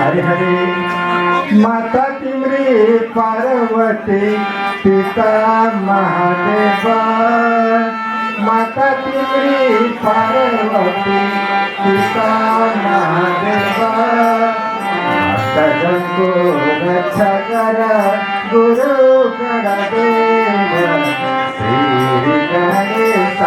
हरे हरे माता तिमरी पार्वती पिता महादेवा माता तिमरी पार्वती पिता महादेवा को रक्षा कर गुरु कर देव श्री गणेश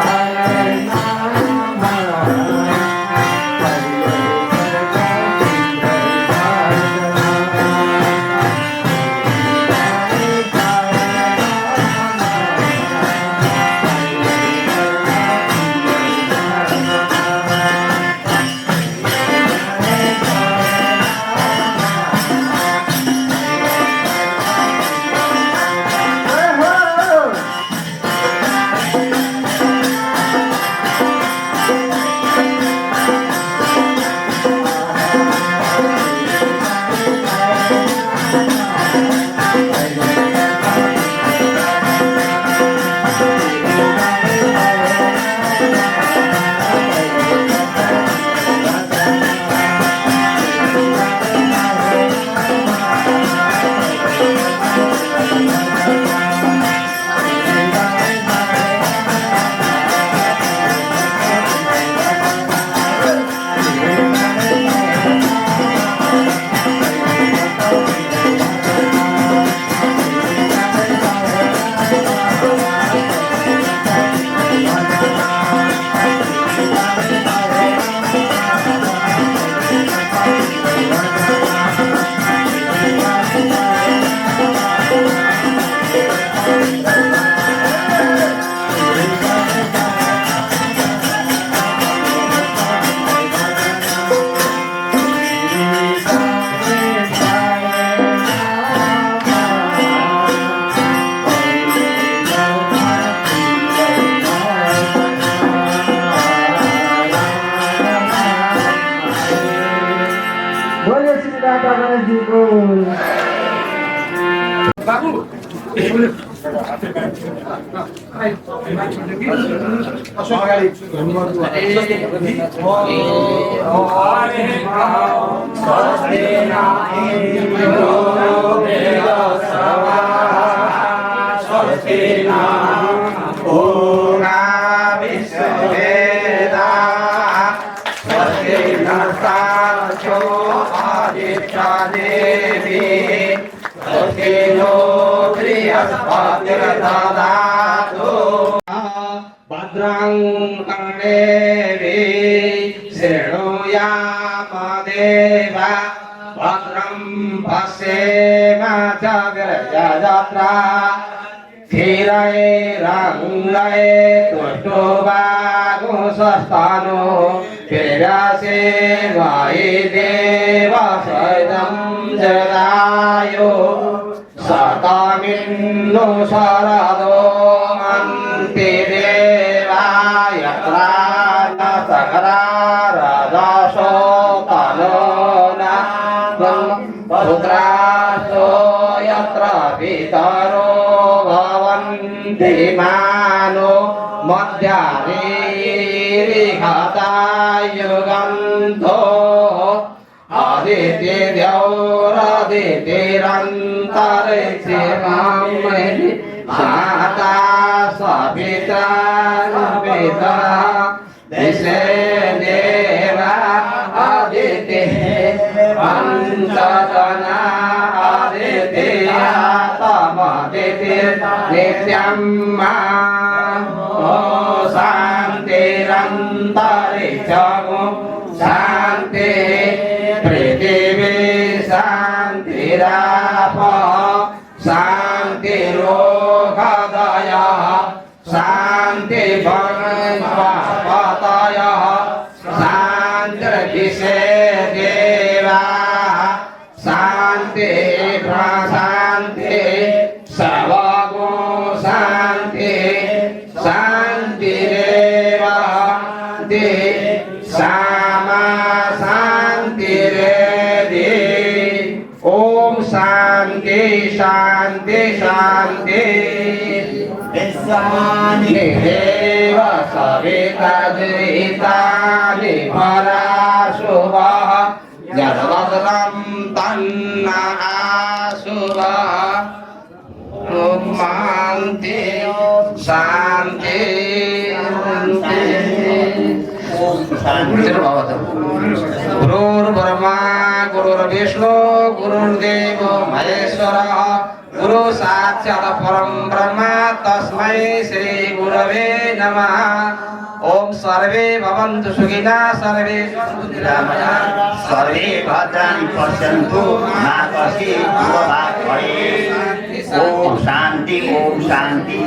Babu. भद्रं कर्णेभिः शृणुयामदेवा भद्रं पश्येमाचग्रजत्रा स्थिरैरङ्गै तुष्टुवागुंसस्तनो विरासे मयि देवसहितं जदायो सतमिन्नु शरदो मन्ति देवाय प्राण सकरारदशो तनो न पुत्रासो यत्र पितरो भवन्ति मानो मध्यानिरिहतायुगन्धो आदित्यौरदितिरन्तरिक्षे मामहि माता सपिता पिता दिशे देवा आदि सजना आदित्या तमदिति नित्यं मा शान्तिरन्तरिक्षं शान्ति पृथिवी शान्तिरापः शान्तिरोगदयः शान्तिर्वनस्पतयः शान्तिर्विषेदेवाः शान्ति प्रशान्ति सर्वगो शान्ति शान्तिरेव सामा शान्तिरेधि ओम शान्ति शान्ति शान्ति देव सवितद्वितानि पराशुभः यद्वदनं तन्न आशुभः ओम शान्ति शान्ति गुरुर्ब्रह्मा गुरुर्विष्णु गुरुर्देव महेश्वरः गुरु साक्षात् परं ब्रह्म तस्मै श्री गुरवे नमः ओम सर्वे भवन्तु सुखिनः सर्वे सर्वे भद्राणि पश्यन्तु मा कश्चित् दुःखभाग् भवेत् ओम शान्ति ओम शान्ति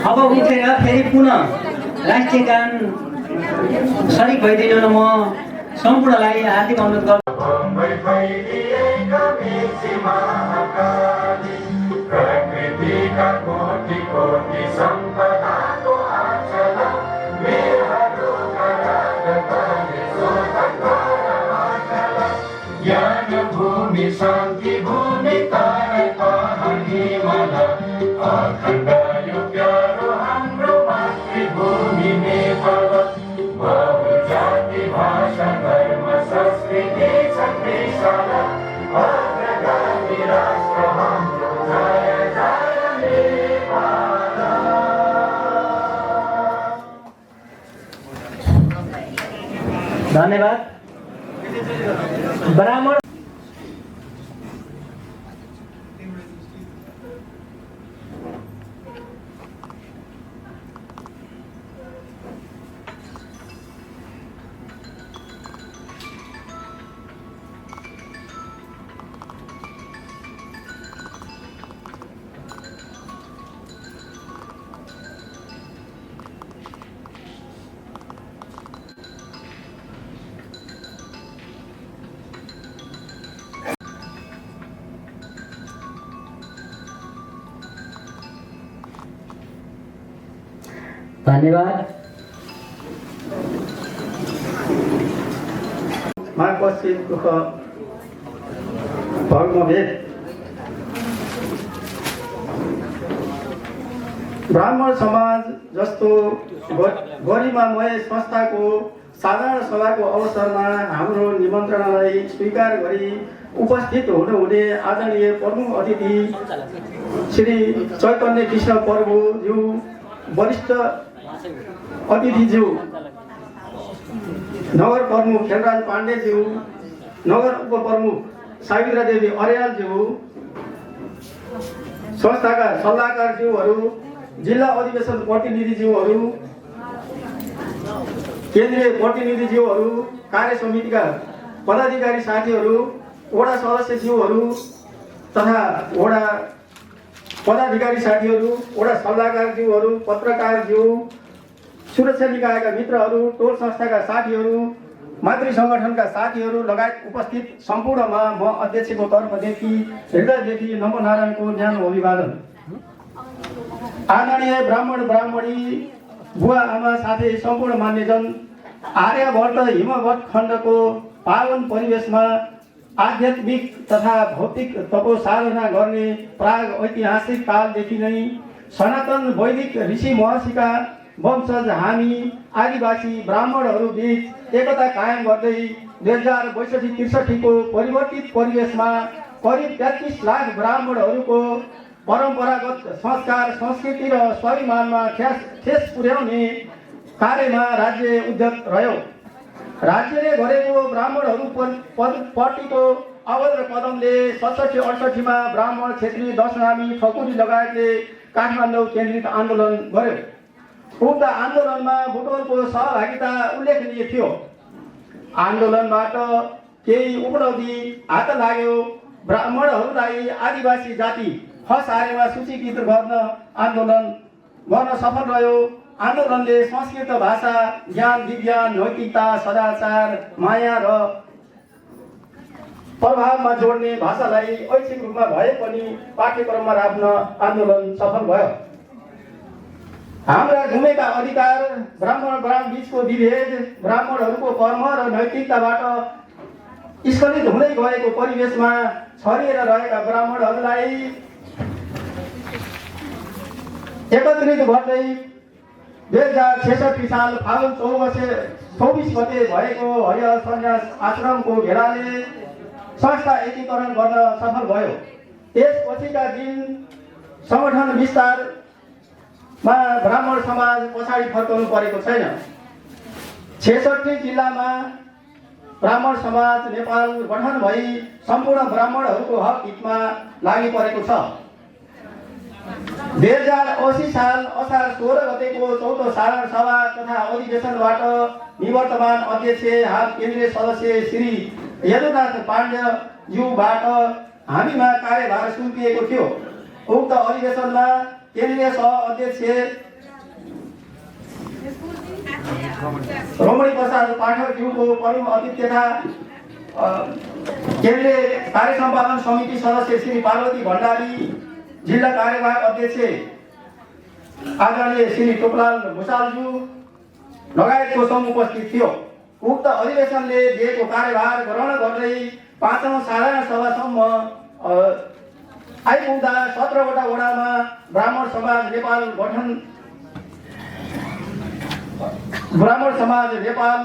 अब उठेर फेरि पुनः राष्ट्रिय गान सरिक भइदिनु न म सम्पूर्णलाई हार्दिक अनुरोध गर्छु भूमि शान्ति भूमि अखण्ड यो प्यारो हाम्रो मातृभूमि नेपाल बहुजाति भाषा धर्म संस्कृति संदेशाला अग्रगामी राष्ट्र हाम्रो जय जय नेपाल। धन्यवाद। ब्राह्मण धन्यवाद। मार्गशीर दुःख भग्नभेद ब्राह्मण समाज जस्तो गरिमामय संस्थाको साधारण सभाको अवसरमा हाम्रो निमन्त्रणालाई स्वीकार गरी उपस्थित हुनुहुने आदरणीय प्रमुख अतिथि श्री चैतन्य कृष्ण प्रभुज्यू, वरिष्ठ अतिथिज्यू, नगर प्रमुख खेलराज पाण्डेज्यू, नगर उपप्रमुख सावित्रा देवी अर्यालज्यू, संस्थाका सल्लाहकारज्यूहरू, जिल्ला अधिवेशन प्रतिनिधिज्यूहरू, केन्द्रीय प्रतिनिधिज्यूहरू, कार्य समितिका पदाधिकारी साथीहरू, वडा सदस्यज्यूहरू तथा वडा पदाधिकारी साथीहरू, वडा सल्लाहकारज्यूहरू, पत्रकारज्यू, सुरक्षा निकायका मित्रहरू, टोल संस्थाका साथीहरू, मातृ सङ्गठनका साथीहरू लगायत उपस्थित सम्पूर्णमा म अध्यक्षको तर्फदेखि हृदयदेखि नमो नारायणको न्यानो अभिवादन। आदरणीय ब्राह्मण ब्राह्मणी बुवा आमा साथै सम्पूर्ण मान्यजन, आर्यवर्त हिमवत खण्डको पावन परिवेशमा आध्यात्मिक तथा भौतिक तपोसाधना गर्ने प्राग ऐतिहासिक कालदेखि नै सनातन वैदिक ऋषि महर्षिका वंशज हामी आदिवासी ब्राह्मणहरू बीच एकता कायम गर्दै 2062-63 को परिवर्तित परिवेशमा करिब 33 लाख ब्राह्मणहरूको परम्परागत संस्कार संस्कृति र स्वाभिमानमा ठेस पुर्याउने कार्यमा राज्य उद्यत रह्यो। राज्यले गरेको ब्राह्मणहरूप्रतिको अभद्र कदमले 67-68 ब्राह्मण क्षेत्री दशनामी ठकुरी लगायतले काठमाडौँ केन्द्रित आन्दोलन गर्यो। उक्त आन्दोलनमा बुटवलको सहभागिता उल्लेखनीय थियो। आन्दोलनबाट केही उपलब्धि हात लाग्यो। ब्राह्मणहरूलाई आदिवासी जाति खसारेमा सूचीकृत आन्दोलन गर्न सफल रह्यो। आन्दोलनले संस्कृत भाषा, ज्ञान विज्ञान, नैतिकता, सदाचार, माया र प्रभावमा जोड्ने भाषालाई ऐच्छिक रूपमा भए पनि पाठ्यक्रममा राख्न आन्दोलन सफल भयो। हाम्रा गुमेका अधिकार, ब्राह्मण बीचको विभेद, ब्राह्मणहरूको कर्म र नैतिकताबाट स्खलित हुँदै गएको परिवेशमा छरिएर रहेका ब्राह्मणहरूलाई एकत्रित गर्दै 2066 साल फागुन 24 गते भएको हरिहर सन्यास आश्रमको भेलाले संस्था एकीकरण गर्न सफल भयो। त्यसपछिका दिन संगठन विस्तारमा ब्राह्मण समाज पछाडि फर्कनु परेको छैन। 66 जिल्लामा ब्राह्मण समाज नेपाल गठन भई सम्पूर्ण ब्राह्मणहरूको हक हितमा लागि परेको छ। 2080 साल असार 16 गतेको 4औं साधारण सभा तथा अधिवेशनबाट निवर्तमान अध्यक्ष हाल केन्द्रीय सदस्य श्री यदुनाथ पाण्डेज्यूबाट हामीमा कार्यभार सुम्पिएको थियो। उक्त अधिवेशनमा केन्द्रीय सह अध्यक्ष रमणी प्रसाद पाठकज्यूको प्रमुख अतिथिता, केन्द्रीय कार्य सम्पादन समिति सदस्य श्री पार्वती भण्डारी, जिल्ला कार्यवाहक अध्यक्ष आदरणीय श्री टोपलाल भुषालज्यू लगायतको समूह उपस्थित थियो। उक्त अधिवेशनले दिएको कार्यभार ग्रहण गर्दै 5औं साधारण सभासम्म आइपुग्दा 17वटा वडामा ब्राह्मण समाज नेपाल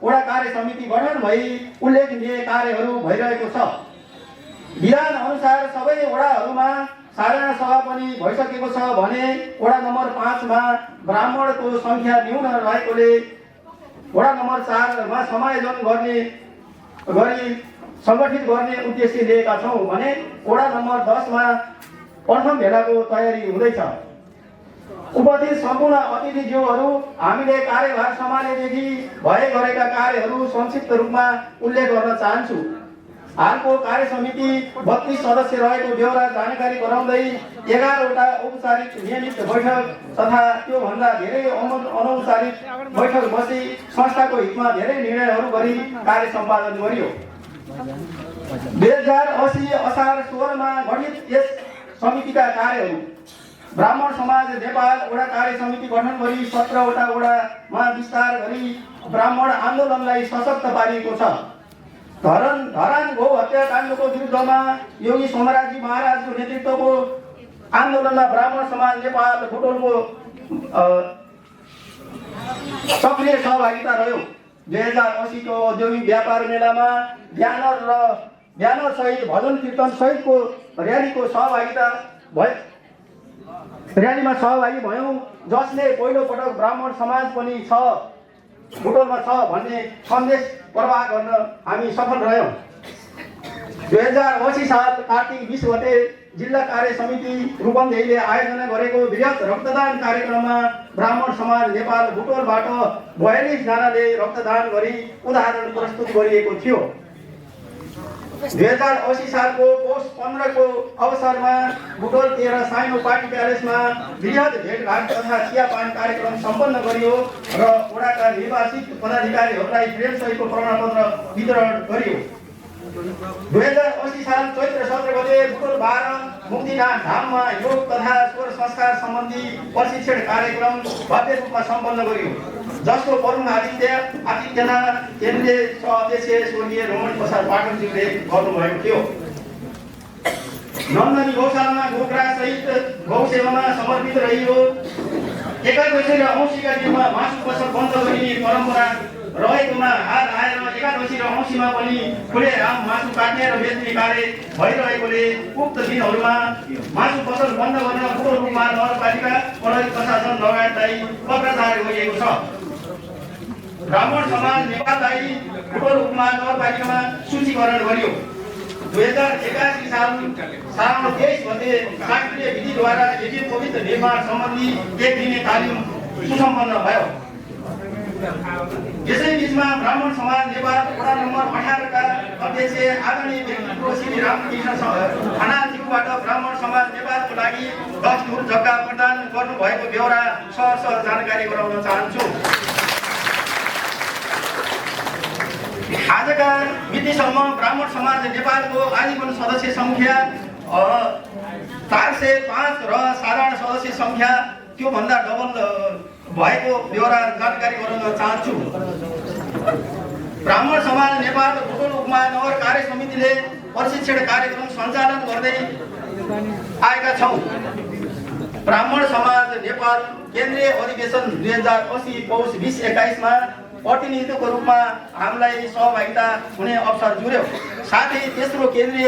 वडा कार्य समिति गठन भई उल्लेखनीय कार्यहरू भइरहेको छ। विधान अनुसार सबै वडाहरूमा साधारण सभा पनि भइसकेको छ भने वडा नम्बर 5 मा ब्राह्मणको संख्या न्यून रहेकोले वडा नम्बर 4 मा समायोजन गरी सङ्गठित गर्ने उद्देश्य लिएका छौँ भने वडा नम्बर 10 मा प्रथम भेलाको तयारी हुँदैछ। उपस्थित सम्पूर्ण अतिथिज्यूहरू, हामीले कार्यभार सम्हालेदेखि भए गरेका कार्यहरू संक्षिप्त रूपमा उल्लेख गर्न चाहन्छु। हालको कार्य समिति 32 सदस्य रहेको बेहोरा जानकारी गराउँदै 11वटा औपचारिक नियमित बैठक तथा त्योभन्दा धेरै अनौपचारिक बैठक बसी संस्थाको हितमा धेरै निर्णयहरू गरी कार्य सम्पादन गरियो। 2080 असार 16 मा गठित यस समितिका कार्यहरू: ब्राह्मण समाज नेपाल वडा कार्य समिति गठन गरी 17वटा वडामा विस्तार गरी ब्राह्मण आन्दोलनलाई सशक्त पारिएको छ। धरान गौ हत्याकाण्डको विरुद्धमा योगी सोमराजी महाराजको नेतृत्वको आन्दोलनमा ब्राह्मण समाज नेपाल बुटवलको सक्रिय सहभागिता रह्यो। 2080 को औद्योगिक व्यापार मेलामा ब्यानर सहित भजन कीर्तन सहितको र्यालीमा सहभागी भयौँ, जसले पहिलो पटक ब्राह्मण समाज पनि बुटवलमा छ भन्ने सन्देश प्रवाह गर्न हामी सफल रह्यौँ। 2080 साल कार्तिक 20 गते जिल्ला कार्य समिति रूपन्देहीले आयोजना गरेको वृहत रक्तदान कार्यक्रममा ब्राह्मण समाज नेपाल बुटवलबाट 42 जनाले रक्तदान गरी उदाहरण प्रस्तुत गरिएको थियो। 2080 सालको पौष 15 को अवसरमा बुटवल 13 साइनो पार्टी प्यालेसमा वृहत भेटघाट तथा चियापान कार्यक्रम सम्पन्न गरियो र वडाका निर्वाचित पदाधिकारीहरूलाई फ्रेम सहितको प्रमाणपत्र वितरण गरियो। 2080 साल चैत्र 17 गते बुटवल 12 मुक्तिनाथ धाममा योग तथा स्वर संस्कार सम्बन्धी प्रशिक्षण कार्यक्रम भव्य रूपमा सम्पन्न गरियो, जसको प्रमुख आतिथ्यता केन्द्रीय अध्यक्ष स्वर्गीय रमणी प्रसाद पाठकज्यूले गर्नुभएको थियो। नन्दनी गौशालामा गोखरा सहित गौसेवामा समर्पित रहियो। एकादशी र औँसीका दिनमा मासु पसल बन्द गरिने परम्परा रहेकोमा हात आएर एकादशी र औँसीमा पनि खुलेआम मासु काट्ने र बेच्ने कार्य भइरहेकोले उक्त दिनहरूमा मासु पसल बन्द गर्न ठुलो रूपमा नगरपालिका प्रहरी प्रशासन लगायतलाई पत्राचार गरिएको छ। ब्राह्मण समाज नेपाललाई ठुलो रूपमा नगरपालिकामा सूचीकरण गरियो। 2081 साल साउन 23 गते शास्त्रीय विधिद्वारा यज्ञ पवित्र निर्माण सम्बन्धी 1 दिने तालिम सुसम्पन्न भयो। यसै बीचमा ब्राह्मण समाज नेपाल वडा नम्बर 18 का अध्यक्ष आदरणीय व्यक्तित्व श्री रामकृष्ण खनालज्यूबाट ब्राह्मण समाज नेपालको लागि 10 धुर जग्गा प्रदान गर्नुभएको बेहोरा सहर्ष जानकारी गराउन चाहन्छु। आजका मितिसम्म ब्राह्मण समाज नेपालको आजीवन सदस्य सङ्ख्या 405 र साधारण सदस्य सङ्ख्या त्योभन्दा डबल भएको बेहोरा जानकारी गराउन चाहन्छु। ब्राह्मण समाज नेपाल भूगोल उपमहानगर कार्य समितिले प्रशिक्षण कार्यक्रम सञ्चालन गर्दै आएका छौँ। ब्राह्मण समाज नेपाल केन्द्रीय अधिवेशन 2080 पौष 2021 मा प्रतिनिधित्वको रूपमा हामीलाई सहभागिता हुने अवसर जुर्यो। साथै तेस्रो केन्द्रीय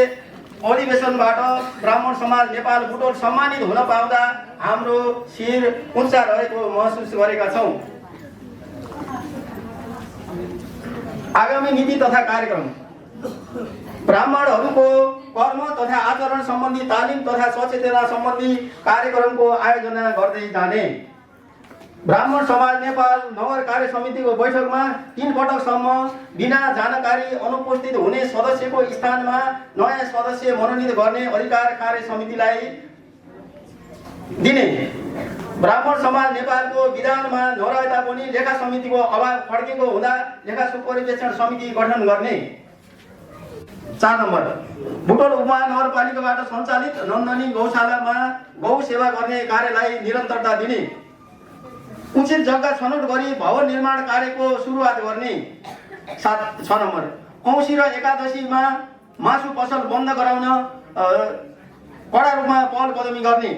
अधिवेशनबाट ब्राह्मण समाज नेपाल बुटोल सम्मानित हुन पाउँदा हाम्रो शिर उच्च रहेको महसुस गरेका छौँ। आगामी नीति तथा कार्यक्रम ब्राह्मणहरूको कर्म तथा आचरण सम्बन्धी तालिम तथा सचेतना सम्बन्धी कार्यक्रमको आयोजना गर्दै जाने। ब्राह्मण समाज नेपाल नगर कार्य समितिको बैठकमा 3 पटकसम्म बिना जानकारी अनुपस्थित हुने सदस्यको स्थानमा नयाँ सदस्य मनोनित गर्ने अधिकार कार्य समितिलाई दिने। ब्राह्मण समाज नेपालको विधानमा नरहे तापनि लेखा समितिको अभाव खड्केको हुँदा लेखा सुपरिवेक्षण समिति गठन गर्ने। 4 नम्बर बुटोल उपमहानगरपालिकाबाट सञ्चालित नन्दनी गौशालामा गौ सेवा गर्ने कार्यलाई निरन्तरता दिने। उचित जग्गा छनौट गरी भवन निर्माण कार्यको सुरुवात गर्ने। 6 नम्बर औँसी र एकादशीमा मासु पसल बन्द गराउन कडा रूपमा पहल कदमी गर्ने।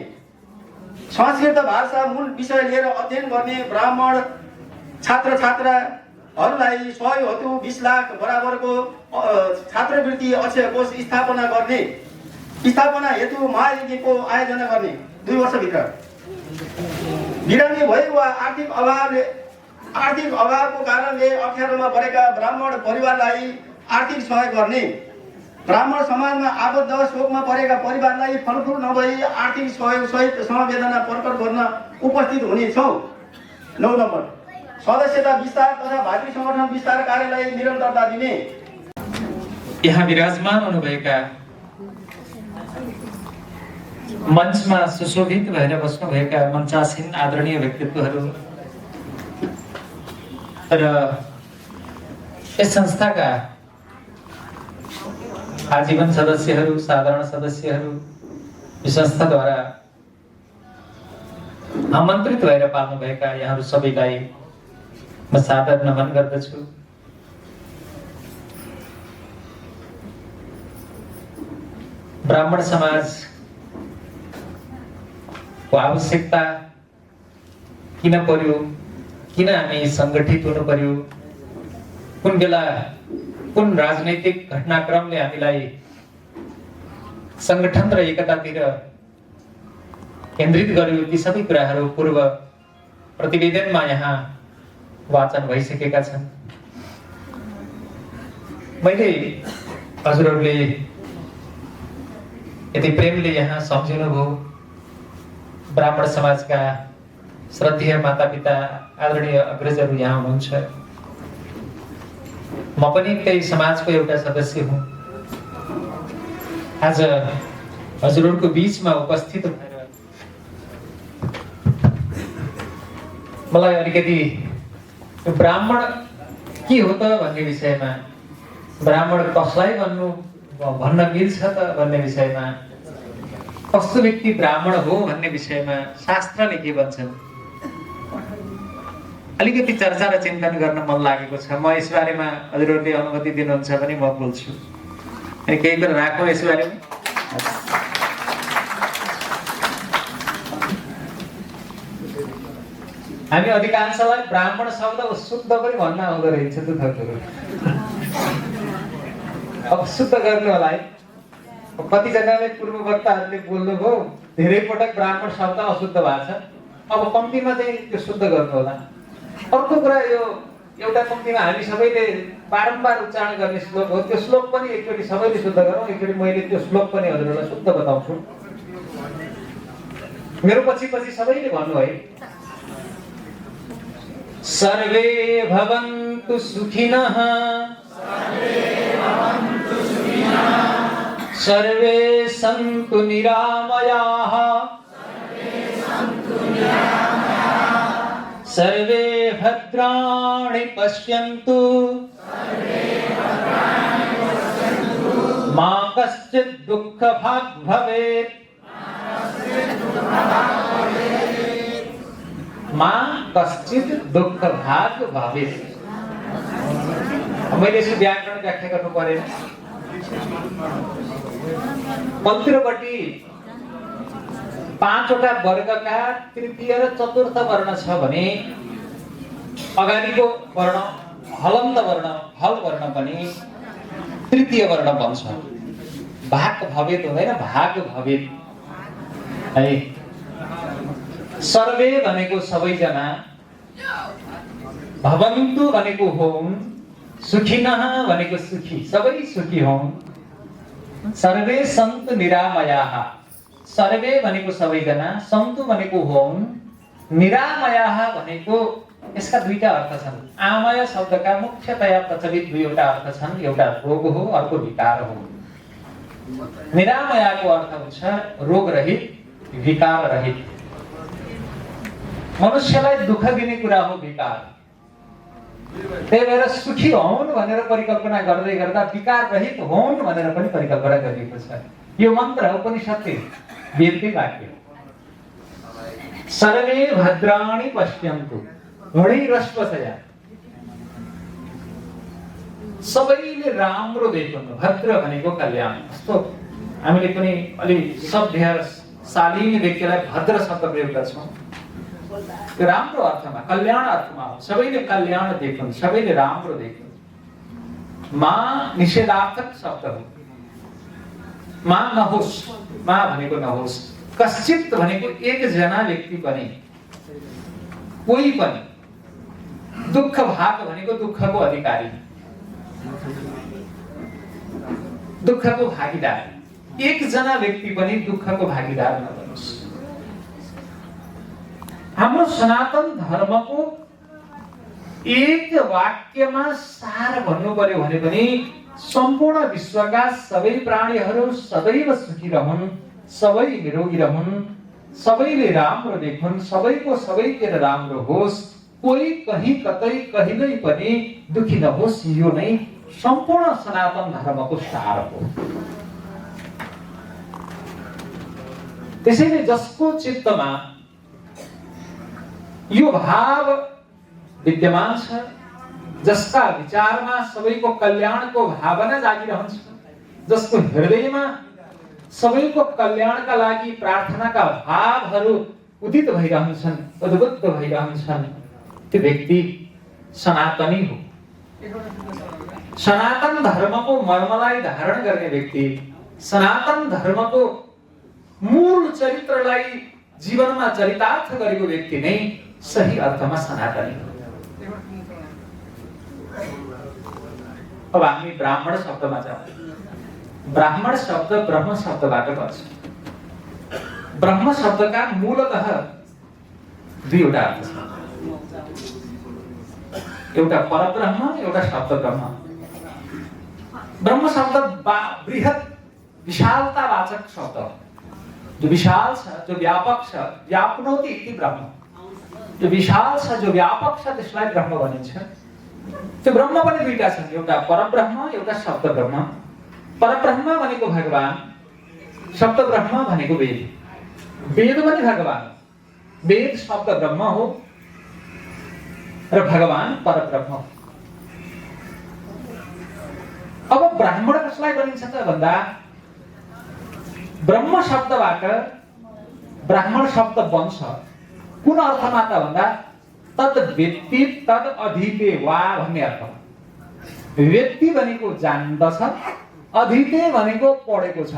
संस्कृत भाषा मूल विषय लिएर अध्ययन गर्ने ब्राह्मण छात्र छात्राहरूलाई सहयोग हेतु 20 लाख बराबरको छात्रवृत्ति अक्षय कोष स्थापना गर्ने। स्थापना हेतु महायज्ञको आयोजना गर्ने 2 वर्षभित्र। बिरामी भएको वा आर्थिक अभावको कारणले अप्ठ्यारोमा परेका ब्राह्मण परिवारलाई आर्थिक सहयोग गर्ने। ब्राह्मण समाजमा आबद्ध शोकमा परेका परिवारलाई फलफुल नभई आर्थिक सहयोग सहित समवेदना प्रकट गर्न उपस्थित हुनेछौँ। 9 नम्बर सदस्यता विस्तार तथा भातृ संगठन विस्तार कार्यलाई निरन्तरता दिने। यहाँ विराजमान हुनुभएका मञ्चमा सुशोभित भएर बस्नुभएका मञ्चासीन आदरणीय व्यक्तित्वहरू र यस संस्थाका आजीवन सदस्यहरू, साधारण सदस्यहरू, यो संस्थाद्वारा आमन्त्रित भएर पाल्नुभएका यहाँहरू सबैलाई म सादर नमन गर्दछु। ब्राह्मण समाज आवश्यकता किन पर्यो, किन हामी संगठित हुनु पर्यो, कुन बेला कुन राजनैतिक घटनाक्रमले हामीलाई संगठन र एकतातिर केन्द्रित गर्यो, ती सबै कुराहरू पूर्व प्रतिवेदनमा यहाँ वाचन भइसकेका छन्। मैले हजुरहरूले यति प्रेमले यहाँ सम्झिनुभयो। ब्राह्मण समाजका श्रद्धेय मातापिता, आदरणीय अग्रजहरू यहाँ हुनुहुन्छ। म पनि त्यही समाजको एउटा सदस्य हुँ। आज हजुरहरूको बीचमा उपस्थित भएर मलाई अलिकति ब्राह्मण के हो त भन्ने विषयमा, ब्राह्मण कसलाई भन्न मिल्छ त भन्ने विषयमा, कस्तो व्यक्ति ब्राह्मण हो भन्ने विषयमा शास्त्रले के भन्छन् अलिकति चर्चा र चिन्तन गर्न मन लागेको छ। म यस बारेमा हजुरहरूले अनुमति दिनुहुन्छ भने म बोल्छु। केही कुरा राखौँ यस बारेमा। हामी अधिकांशलाई ब्राह्मण शब्द शुद्ध पनि भन्न आउँदो रहेछ दुःखको। अब शुद्ध गर्नु होला है। कतिजनाले पूर्ववक्ताहरूले बोल्नुभयो धेरै पटक ब्राह्मण शब्द अशुद्ध भएको छ, अब कम्तीमा चाहिँ त्यो शुद्ध गर्नु होला। अर्को कुरा यो एउटा कम्तीमा हामी सबैले बारम्बार उच्चारण गर्ने श्लोक हो, त्यो श्लोक पनि एकचोटि सबैले शुद्ध गरौँ। एकचोटि मैले त्यो श्लोक पनि हजुरहरूलाई शुद्ध बताउँछु। मेरो पछि पछि सबैले भन्नु है। सर्वे भवन्तु सुखिनः सर्वे सन्तु निरामयाः सर्वे भद्राणि पश्यन्तु मा कश्चित् दुःखभाग् भवेत् मा कश्चित् दुःखभाग् भवेत्। मैले यसो व्याकरण व्याख्या गर्नु पर्यो। पन्तिरपट्टि 5 वटा वर्गका तृतीय र चतुर्थ वर्ण छ भने अगाडिको वर्ण हलन्त वर्ण हल वर्ण पनि तृतीय वर्ण बन्छ। भाग भवेत् हुँदैन, भाग भवेत् है। सर्वे भनेको सबैजना, भवन्तु भनेको होम, सुखिनः भनेको सुखी, सबै सुखी हौं। सर्वे सन्तु निरामयाः, सर्वे भनेको सबैजना, सन्तु भनेको होम, निरामयाः भनेको यसका दुईटा अर्थ छन्। आमय शब्दका मुख्यतया प्रचलित दुईवटा अर्थ छन्, एउटा रोग हो, अर्को विकार हो। निरामयाको अर्थ हुन्छ रोग रहित, विकार रहित। मनुष्यलाई दुःख दिने कुरा हो विकार। त्यही भएर सुखी हौन् भनेर परिकल्पना गर्दै गर्दा विकार रहित हौन् भनेर पनि परिकल्पना गरिएको छ। यो मन्त्र उपनिषदले वेदकै वाक्य हो। सर्वे भद्राणि पश्यन्तु हृणैरश्वसया, सबैले राम्रो देखुन्। भद्र भनेको कल्याण। जस्तो हामीले पनि अलि सभ्य शालीन व्यक्तिलाई भद्र शब्द प्रयोग गर्छौँ। यो राम्रो अर्थमा, कल्याण अर्थमा हो। सबैले कल्याण देखुन्, सबैले राम्रो देखुन्। मा निषेधार्थक शब्द हो। मा नहोस्, मा भनेको नहोस्। कश्चित भनेको एकजना व्यक्ति पनि, कोही पनि। दुःख भाग भनेको दुःखको अधिकारी, दुःखको भागीदार। एकजना व्यक्ति पनि दुःखको भागीदार नबनोस्। हाम्रो सनातन धर्मको एक वाक्यमा सार भन्नु पर्यो भने पनि सम्पूर्ण विश्वका सबै प्राणीहरू सदैव सुखी रहन्, सबै निरोगी रहन्, सबैले राम्रो देखुन्, सबैको सबैतिर राम्रो होस्, कोही कहीँ कतै कहिल्यै पनि दुखी नहोस्। यो नै सम्पूर्ण सनातन धर्मको सार हो। त्यसैले जसको चित्तमा यो भाव विद्यमान छ, जसका विचारमा सबैको कल्याणको भावना जागिरहन्छ, जसको हृदयमा सबैको कल्याणका लागि प्रार्थनाका भावहरू उदित भइरहन्छन्, उद्बुद्ध भइरहन्छन्, त्यो व्यक्ति सनातनी हो। सनातन धर्मको मर्मलाई धारण गर्ने व्यक्ति, सनातन धर्मको मूल चरित्रलाई जीवनमा चरितार्थ गरेको व्यक्ति नै सही अर्थमा सनातनी हो। अब हामी ब्राह्मण शब्दमा जाउँ। ब्राह्मण शब्द ब्रह्म शब्दबाट बन्छ। ब्रह्म शब्दका मूलतः दुईवटा अर्थ छ। एउटा परब्रह्म, एउटा शब्द ब्रह्म। ब्रह्म शब्द बृहत विशालतावाचक शब्द हो। जो विशाल छ, जो व्यापक छ, व्याप्नोति इति ब्रह्म। जो विशाल छ, जो व्यापक छ, त्यसलाई ब्रह्म भनिन्छ। त्यो ब्रह्म पनि दुईटा छन्, एउटा परब्रह्म, एउटा शब्द ब्रह्म। परब्रह्म भनेको भगवान, शब्द ब्रह्म भनेको वेद। वेद पनि भगवान, वेद शब्द ब्रह्म हो र भगवान परब्रह्म हो। अब ब्राह्मण कसलाई भनिन्छ त भन्दा ब्रह्म शब्दबाट ब्राह्मण शब्द बन्छ। कुन अर्थमा त भन्दा तद व्यक्ति तद अधीते वा भन्ने अर्थ। व्यक्ति भनेको जान्दछ, अधीते भनेको पढेको छ।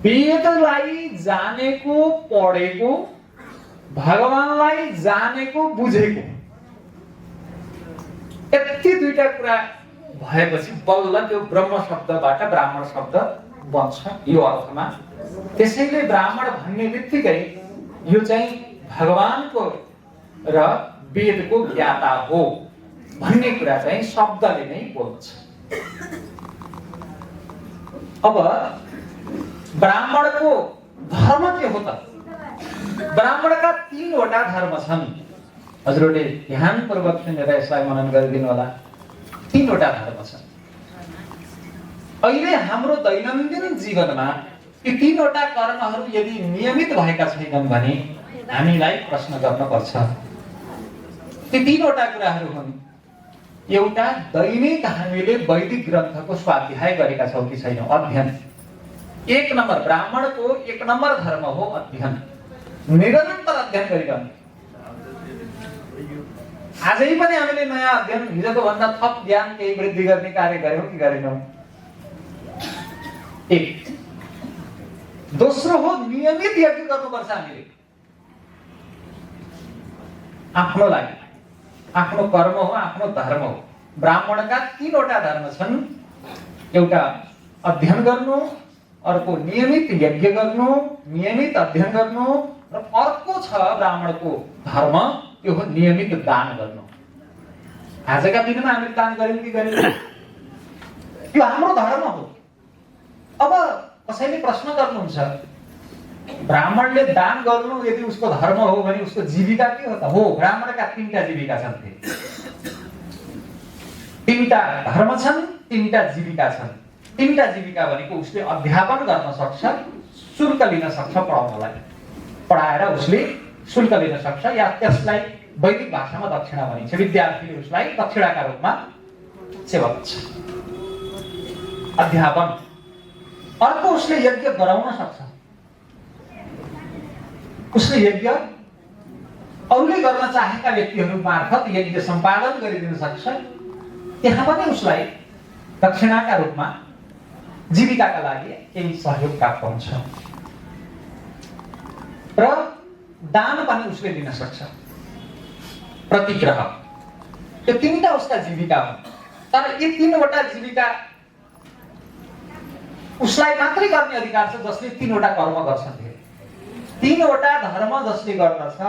वेदलाई जानेको, पढेको, भगवानलाई जानेको, बुझेको, यति दुईटा कुरा भएपछि बल्ल त्यो ब्रह्म शब्दबाट ब्राह्मण शब्द बन्छ यो अर्थमा। त्यसैले ब्राह्मण भन्ने बित्तिकै यो चाहिँ भगवानको र वेदको ज्ञाता हो भन्ने कुरा चाहिँ शब्दले नै बोल्छ। अब ब्राह्मणको धर्म के हो त? ब्राह्मणका 3 वटा धर्म छन्। हजुरहरूले ध्यानपूर्वक सुनेर यसलाई मनन गरिदिनु होला। 3 वटा धर्म छन्। अहिले हाम्रो दैनन्दिन जीवनमा यी 3 वटा कर्महरू यदि नियमित भएका छैनन् भने हामीलाई प्रश्न गर्न पर्छ। ती 3 वटा कुराहरू हुन्। एउटा, दैनिक हामीले वैदिक ग्रन्थको स्वाध्याय गरेका छौँ कि छैनौँ, अध्ययन। 1 नम्बर, ब्राह्मणको 1 नम्बर धर्म हो अध्ययन। निरन्तर अध्ययन गरिरहनु। आजै पनि हामीले नयाँ अध्ययन, हिजोको भन्दा थप ज्ञान केही वृद्धि गर्ने कार्य गर्यौँ कि गरेनौँ? 1। दोस्रो हो, नियमित यज्ञ गर्नुपर्छ हामीले आफ्नो लागि। आफ्नो कर्म हो, आफ्नो धर्म हो। ब्राह्मणका 3 वटा धर्म छन्। एउटा अध्ययन गर्नु, अर्को नियमित यज्ञ गर्नु, नियमित अध्ययन गर्नु, र अर्को छ ब्राह्मणको धर्म, त्यो हो नियमित दान गर्नु। आजका दिनमा हामीले दान गर्यौँ कि गरेनौँ? यो हाम्रो धर्म हो। अब कसैले प्रश्न गर्नुहुन्छ, ब्राह्मणले दान गर्नु यदि उसको धर्म हो भने उसको जीविका के हो त? हो, ब्राह्मणका 3टा जीविका छन्। 3टा धर्म छन्, 3टा जीविका छन्। 3टा जीविका भनेको उसले अध्यापन गर्न सक्छ, शुल्क लिन सक्छ पढाउनलाई। पढाएर उसले शुल्क लिन सक्छ, या त्यसलाई वैदिक भाषामा दक्षिणा भनिन्छ। विद्यार्थीले उसलाई दक्षिणाका रूपमा सेवा गर्छ, अध्यापन। अर्को, उसले यज्ञ गराउन सक्छ। उसले यज्ञ अरूले गर्न चाहेका व्यक्तिहरू मार्फत यज्ञ सम्पादन गरिदिन सक्छ। त्यहाँ पनि उसलाई दक्षिणाका रूपमा जीविकाका लागि केही सहयोग प्राप्त हुन्छ। र दान पनि उसले दिन सक्छ, प्रतिग्रह। यो 3टा उसका जीविका हुन्। तर यी 3 वटा जीविका उसलाई मात्रै गर्ने अधिकार छ जसले 3 वटा कर्म गर्छन्। 3 वटा धर्म जसले गर्दछ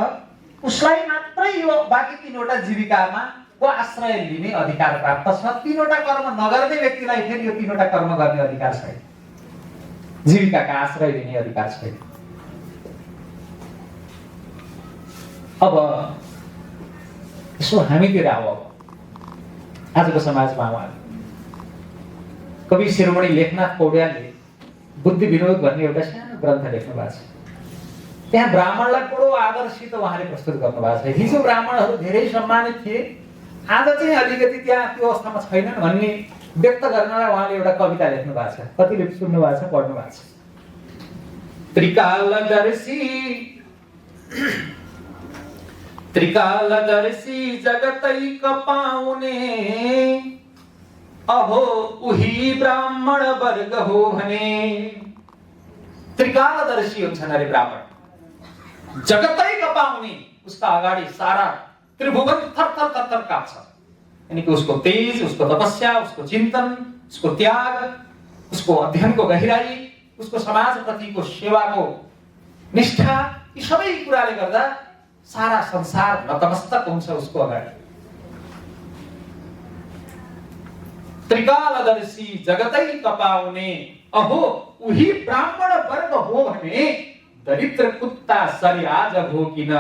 उसलाई मात्रै यो बाँकी 3 वटा जीविकामा को आश्रय लिने अधिकार प्राप्त छ। 3 वटा कर्म नगर्ने व्यक्तिलाई फेरि यो 3 वटा कर्म गर्ने अधिकार छैन, जीविकाका आश्रय लिने अधिकार छैन। अब यसो हामीतिर आऊ। आजको समाजमा कवि शिरोमणि लेखनाथ पौड्यालले बुद्धि विनोद भन्ने एउटा सानो ग्रन्थ लेख्नु भएको छ। त्यहाँ ब्राह्मणलाई बडो आदर्शित उहाँले प्रस्तुत गर्नु भएको छ। हिजो ब्राह्मणहरू धेरै सम्मानित थिए, आज चाहिँ अलिकति त्यहाँ त्यो अवस्थामा छैनन् भन्ने व्यक्त गर्नलाई उहाँले एउटा कविता लेख्नु भएको छ। कतिले सुन्नु भएको छ, पढ्नु भएको छ? त्रिकालदर्शी जगतैक पाउने, अहो उही ब्राह्मण वर्ग हो भने। त्रिकालदर्शी हुन्छन् अरे ब्राह्मण, जगतैक पाउने। उसका अगाडि सारा त्रिभुवन थर थर काप्छ। यानी कि उसको तेज, उसको तपस्या, उसको चिन्तन, उसको त्याग, उसको अध्ययनको गहिराई, उसको समाज प्रतिको सेवाको निष्ठा, यी सबै कुराले गर्दा सारा संसार नतमस्तक हुन्छ उसको अगाडि। त्रिकालदर्शी जगतैक पाउने, अहो उही ब्राह्मण वर्ग हो भने। दरिद्र कुत्ता सरी आज हो किन?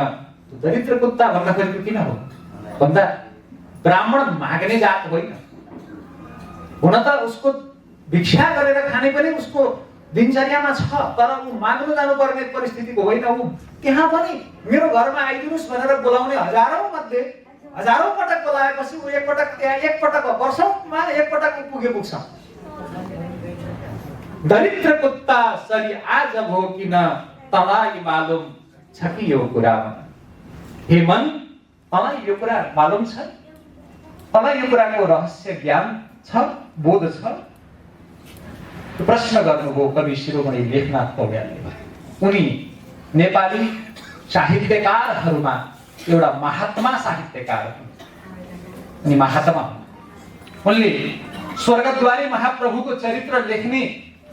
दरिद्र कुत्ता भन्दाखेरि किन हो भन्दा ब्राह्मण माग्ने जात होइन। हुन त उसको भिक्षा गरेर खाने पनि उसको दिनचर्यामा छ, तर ऊ माग्नु जानुपर्ने परिस्थितिको होइन। ऊ त्यहाँ पनि मेरो घरमा आइदिनुहोस् भनेर बोलाउने हजारौं मध्ये हजारौं पटक बोलाएपछि ऊ एकपटक त्यहाँ, एकपटक वर्षौंमा एकपटक पुगे पुग्छ। दरिद्र कुत्ता सरी आज हो किन? तलाई मालुम छ कि यो कुरा। हे मन, तँलाई यो कुरा मालुम छ, तँलाई यो कुराको रहस्य ज्ञान छ, बोध छ? प्रश्न गर्नुभयो कवि शिरोमणि लेखनाथ पौड्यालले। उनी नेपाली साहित्यकारहरूमा एउटा महात्मा साहित्यकार हुन्। उनी महात्मा हुन्। उनले स्वर्गद्वारी महाप्रभुको चरित्र लेख्ने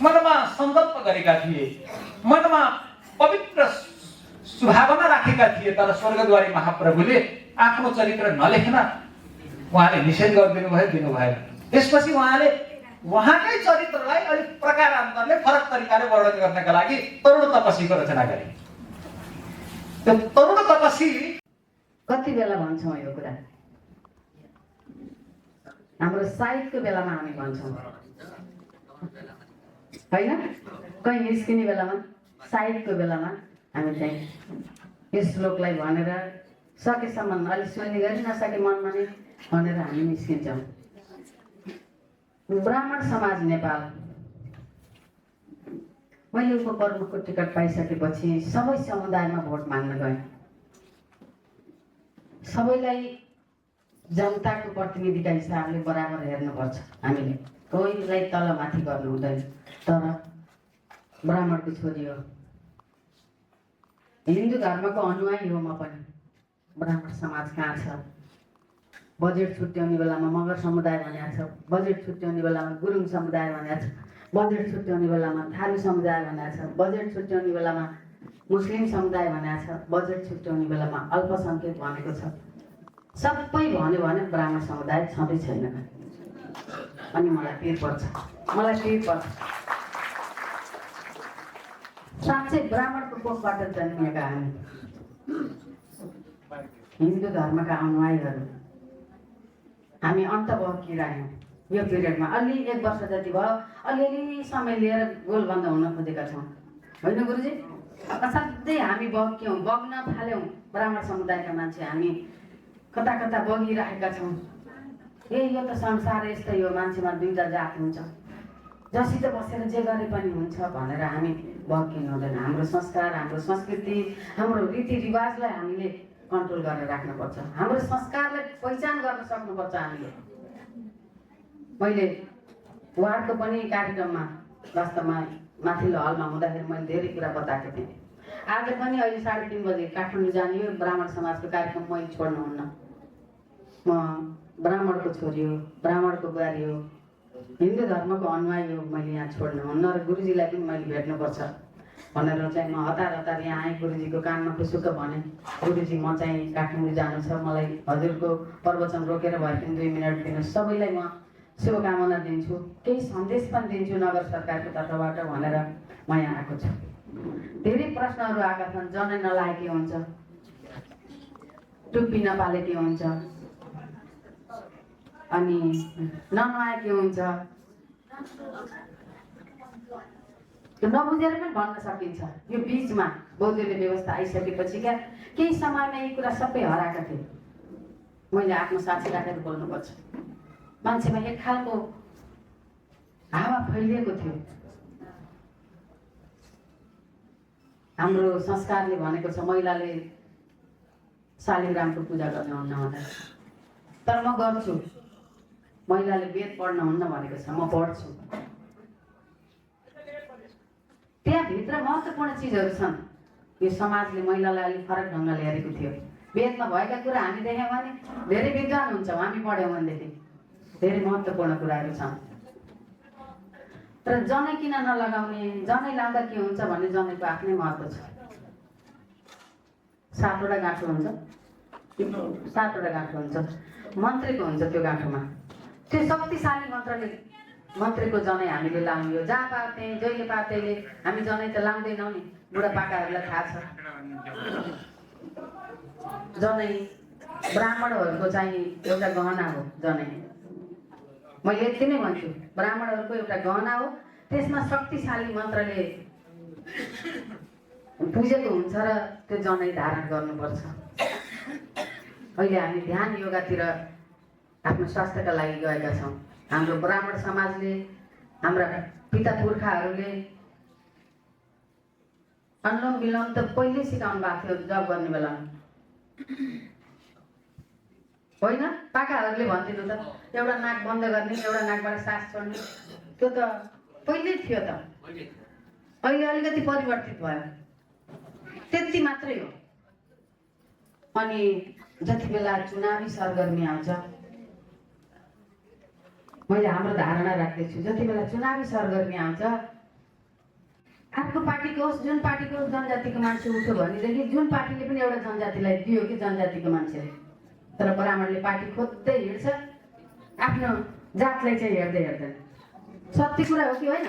मनमा सङ्कल्प गरेका थिए, मनमा पवित्र सुभावना राखेका थिए। तर स्वर्गद्वारी महाप्रभुले आफ्नो चरित्र नलेख्न उहाँले निषेध गरिदिनु भयो, दिनु भएन। त्यसपछि उहाँले उहाँकै चरित्रलाई अलिक प्रकारान्तरले फरक तरिकाले वर्णन गर्नका लागि तरुण तपसीको रचना गरे। त्यो तरुण तपसी कति बेला भन्छौँ यो कुरा? हाम्रो साहित्यको बेलामा हामी भन्छौँ होइन, कहीँ निस्किने बेलामा, साहित्यको बेलामा हामी चाहिँ यो श्लोकलाई भनेर सकेसम्म अलिक सुन्ने गरी नसके मनमा नै भनेर हामी निस्किन्छौँ। ब्राह्मण समाज नेपाल, मैले उपकर्मको टिकट पाइसकेपछि सबै समुदायमा भोट माग्न गएँ। सबैलाई जनताको प्रतिनिधिका हिसाबले बराबर हेर्नुपर्छ हामीले, कोहीलाई तलमाथि गर्नु हुँदैन। तर ब्राह्मणको छोरी हो, हिन्दू धर्मको अनुयायी हो म पनि। ब्राह्मण समाज कहाँ छ? बजेट छुट्याउने बेलामा मगर समुदाय भनेको छ, बजेट छुट्याउने बेलामा गुरुङ समुदाय भनेको छ, बजेट छुट्याउने बेलामा थारू समुदाय भनेको छ, बजेट छुट्याउने बेलामा मुस्लिम समुदाय भनेको छ, बजेट छुट्याउने बेलामा अल्पसङ्ख्यक भनेको छ। सबै भन्यो भने ब्राह्मण समुदाय छँदै छैन। अनि मलाई पिर पर्छ, मलाई पिर पर्छ। साँच्चै ब्राह्मणको कोखबाट जन्मिएका हामी हिन्दू धर्मका अनुयायीहरू, हामी अन्त बर्किरहेछौँ यो पिरियडमा। अलि 1 वर्ष जति भयो, अलिअलि समय लिएर गोलबन्द हुन खोजेका छौँ होइन गुरुजी? असाध्यै हामी बग्यौँ, बग्न थाल्यौँ। ब्राह्मण समुदायका मान्छे हामी कता कता बगिरहेका छौँ। यो त संसार यस्तै हो, मान्छेमा 2टा जात हुन्छ, जसित बसेर जे गरे पनि हुन्छ भनेर हामी बग्किनु हुँदैन। हाम्रो संस्कार, हाम्रो संस्कृति, हाम्रो रीतिरिवाजलाई हामीले कन्ट्रोल गरेर राख्नुपर्छ। हाम्रो संस्कारलाई पहिचान गर्न सक्नुपर्छ हामीले। मैले वार्डको पनि कार्यक्रममा वास्तवमा माथिल्लो हलमा हुँदाखेरि मैले धेरै कुरा बताएको थिएँ। आज पनि अहिले 3:30 बजे काठमाडौँ जाने यो ब्राह्मण समाजको कार्यक्रम मैले छोड्नुहुन्न। म ब्राह्मणको छोरी हो, ब्राह्मणको बुहारी हो, हिन्दू धर्मको अनुयायी हो, मैले यहाँ छोड्नुहुन्न र गुरुजीलाई पनि मैले भेट्नुपर्छ भनेर चाहिँ म हतार यहाँ आएँ। गुरुजीको कानमा खुसुक्क भने, गुरुजी म चाहिँ काठमाडौँ जानु छ, मलाई हजुरको प्रवचन रोकेर भए पनि 2 मिनट दिनुहोस्, सबैलाई म शुभकामना दिन्छु, केही सन्देश पनि दिन्छु नगर सरकारको तर्फबाट भनेर म यहाँ आएको छु। धेरै प्रश्नहरू आएका छन्। जनै नलाए के हुन्छ, टुप्पी नपाले के हुन्छ, अनि ननुहाए के हुन्छ, नबुझेर पनि भन्न सकिन्छ। यो बिचमा बौद्धले व्यवस्था आइसकेपछि क्या केही समयमा यी कुरा सबै हराएका थिए। मैले आफ्नो साक्षी राखेर बोल्नुपर्छ। मान्छेमा एक खालको हावा फैलिएको थियो। हाम्रो संस्कारले भनेको छ महिलाले शालिग्रामको पूजा गर्न हुन्न भनेर, तर म गर्छु। महिलाले वेद पढ्न हुन्न भनेको छ, म पढ्छु। त्यहाँभित्र महत्त्वपूर्ण चिजहरू छन्। यो समाजले महिलालाई अलिक फरक ढङ्गले हेरेको थियो। वेदमा भएका कुरा हामी देख्यौँ भने धेरै विद्वान हुन्छौँ, हामी पढ्यौँ भनेदेखि धेरै महत्त्वपूर्ण कुराहरू छन्। तर जनै किन नलगाउने, जनै लाउँदा के हुन्छ भन्ने जनैको आफ्नै महत्त्व छ। 7वटा गाँठो हुन्छ, 7वटा गाँठो हुन्छ, मन्त्रीको हुन्छ त्यो गाँठोमा। त्यो शक्तिशाली मन्त्रीको जनै हामीले लाउने हो। जहाँ पायो त्यहीँ, जहिले पायो त्यहीले हामी जनै त लाउँदैनौँ नि, बुढापाकाहरूलाई थाहा छ। जनै ब्राह्मणहरूको चाहिँ एउटा गहना हो जनै। मैले यति नै भन्छु, ब्राह्मणहरूको एउटा गहना हो। त्यसमा शक्तिशाली मन्त्रले पुजेको हुन्छ र त्यो जनै धारण गर्नुपर्छ। अहिले हामी ध्यान योगातिर आफ्नो स्वास्थ्यका लागि गएका छौँ। हाम्रो ब्राह्मण समाजले, हाम्रा पिता पुर्खाहरूले अनुलोम विलोम त पहिल्यै सिकाउनु भएको थियो जब गर्ने बेलामा। होइन पाकाहरूले भन्दिनु त एउटा नाक बन्द गर्ने एउटा नाकबाट सास छोड्ने त्यो त पहिल्यै थियो त अहिले अलिकति परिवर्तित भयो त्यति मात्रै हो अनि जति बेला चुनावी सरगर्मी आउँछ मैले हाम्रो धारणा राख्दैछु जति बेला चुनावी सरगर्मी आउँछ आफ्नो पार्टीको होस् जुन पार्टीको जनजातिको मान्छे उठ्यो भनेदेखि जुन पार्टीले पनि एउटा जनजातिलाई दियो कि जनजातिको मान्छेले तर ब्राह्मणले पार्टी खोज्दै हिँड्छ आफ्नो जातलाई चाहिँ हेर्दैन सत्य कुरा हो कि होइन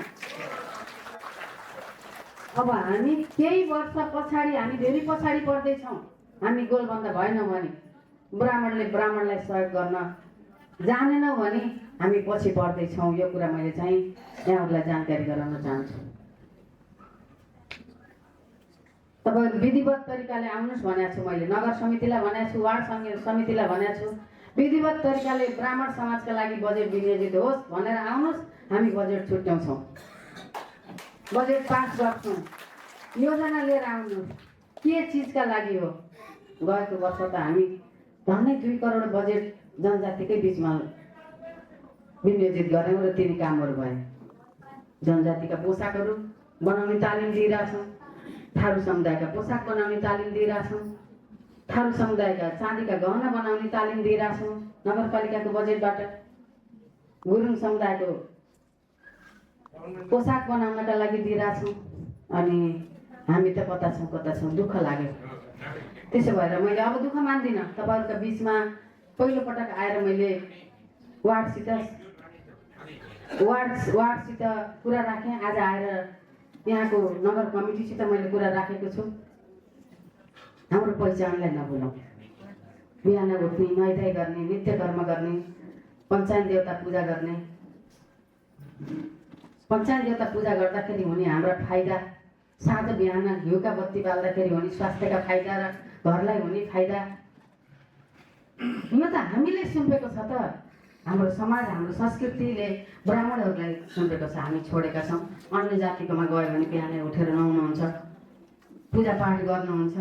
अब हामी केही वर्ष पछाडि हामी धेरै पछाडि पर्दैछौँ हामी गोलबन्द भएनौँ भने ब्राह्मणलाई सहयोग गर्न जानेनौँ भने हामी पछि पर्दैछौँ यो कुरा मैले चाहिँ यहाँहरूलाई जानकारी गराउन चाहन्छु तपाईँहरू विधिवत तरिकाले आउनुहोस् भनेको छु मैले नगर समितिलाई भनेको छु वार्ड समितिलाई भनेको छु विधिवत तरिकाले ब्राह्मण समाजका लागि बजेट विनियोजित होस् भनेर आउनुहोस् हामी बजेट छुट्याउँछौँ बजेट पास गर्छौँ योजना लिएर आउनुहोस् के चिजका लागि हो गएको वर्ष त हामी झन्डै 2 करोड बजेट जनजातिकै बिचमा विनियोजित गऱ्यौँ र तिनी कामहरू भए जनजातिका पोसाकहरू बनाउने तालिम दिइरहेछौँ थारू समुदायका पोसाक बनाउने तालिम दिइरहेछौँ थारू समुदायका चाँदीका गहना बनाउने तालिम दिइरहेछौँ नगरपालिकाको बजेटबाट गुरुङ समुदायको पोसाक बनाउनका लागि दिइरहेछौँ अनि हामी त कता छौँ दुःख लाग्यो त्यसो भएर मैले अब दुःख मान्दिनँ तपाईँहरूका बिचमा पहिलोपटक आएर मैले वार्डसित कुरा राखेँ आज आएर यहाँको नगर कमिटीसित मैले कुरा राखेको छु हाम्रो पहिचानलाई नभुलौँ बिहान उठ्ने नुहाइधुवाइ गर्ने नित्य कर्म गर्ने पञ्चायत देवता पूजा गर्ने पञ्चायत देवता पूजा गर्दाखेरि हुने हाम्रा फाइदा साँझ बिहान घिउका बत्ती बाल्दाखेरि हुने स्वास्थ्यका फाइदा र घरलाई हुने फाइदा यो त हामीले सुम्पेको छ त हाम्रो समाज हाम्रो संस्कृतिले ब्राह्मणहरूलाई सुम्पेको छ हामी छोडेका छौँ अन्य जातिकोमा गयो भने बिहानै उठेर नुहाउनुहुन्छ पूजापाठ गर्नुहुन्छ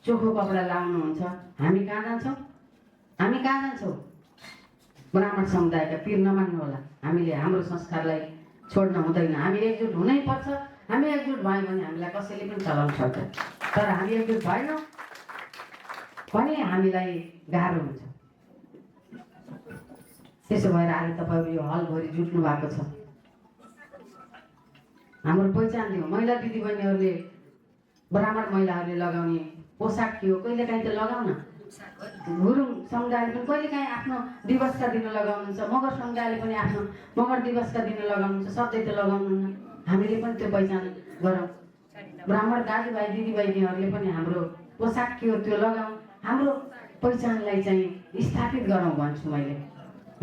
चोखो कपडा लाउनुहुन्छ हामी कहाँ जान्छौँ ब्राह्मण समुदायका पीर नमान्नु होला हामीले हाम्रो संस्कारलाई छोड्न हुँदैन हामी एकजुट हुनै पर्छ हामी एकजुट भयौँ भने हामीलाई कसैले पनि चलाउन सक्छ तर हामी एकजुट भएनौँ भने हामीलाई गाह्रो हुन्छ त्यसो भएर आज तपाईँहरू यो हलभरि जुट्नु भएको छ हाम्रो पहिचान दियो महिला दिदीबहिनीहरूले ब्राह्मण महिलाहरूले लगाउने पोसाक थियो कहिलेकाहीँ त लगाउन गुरुङ समुदायले पनि कहिलेकाहीँ आफ्नो दिवसका दिन लगाउनुहुन्छ मगर समुदायले पनि आफ्नो मगर दिवसका दिन लगाउनुहुन्छ सधैँ त लगाउनुहुन्न हामीले पनि त्यो पहिचान गरौँ ब्राह्मण दाजुभाइ दिदीबहिनीहरूले पनि हाम्रो पोसाक के हो त्यो लगाउँ हाम्रो पहिचानलाई चाहिँ स्थापित गरौँ भन्छु मैले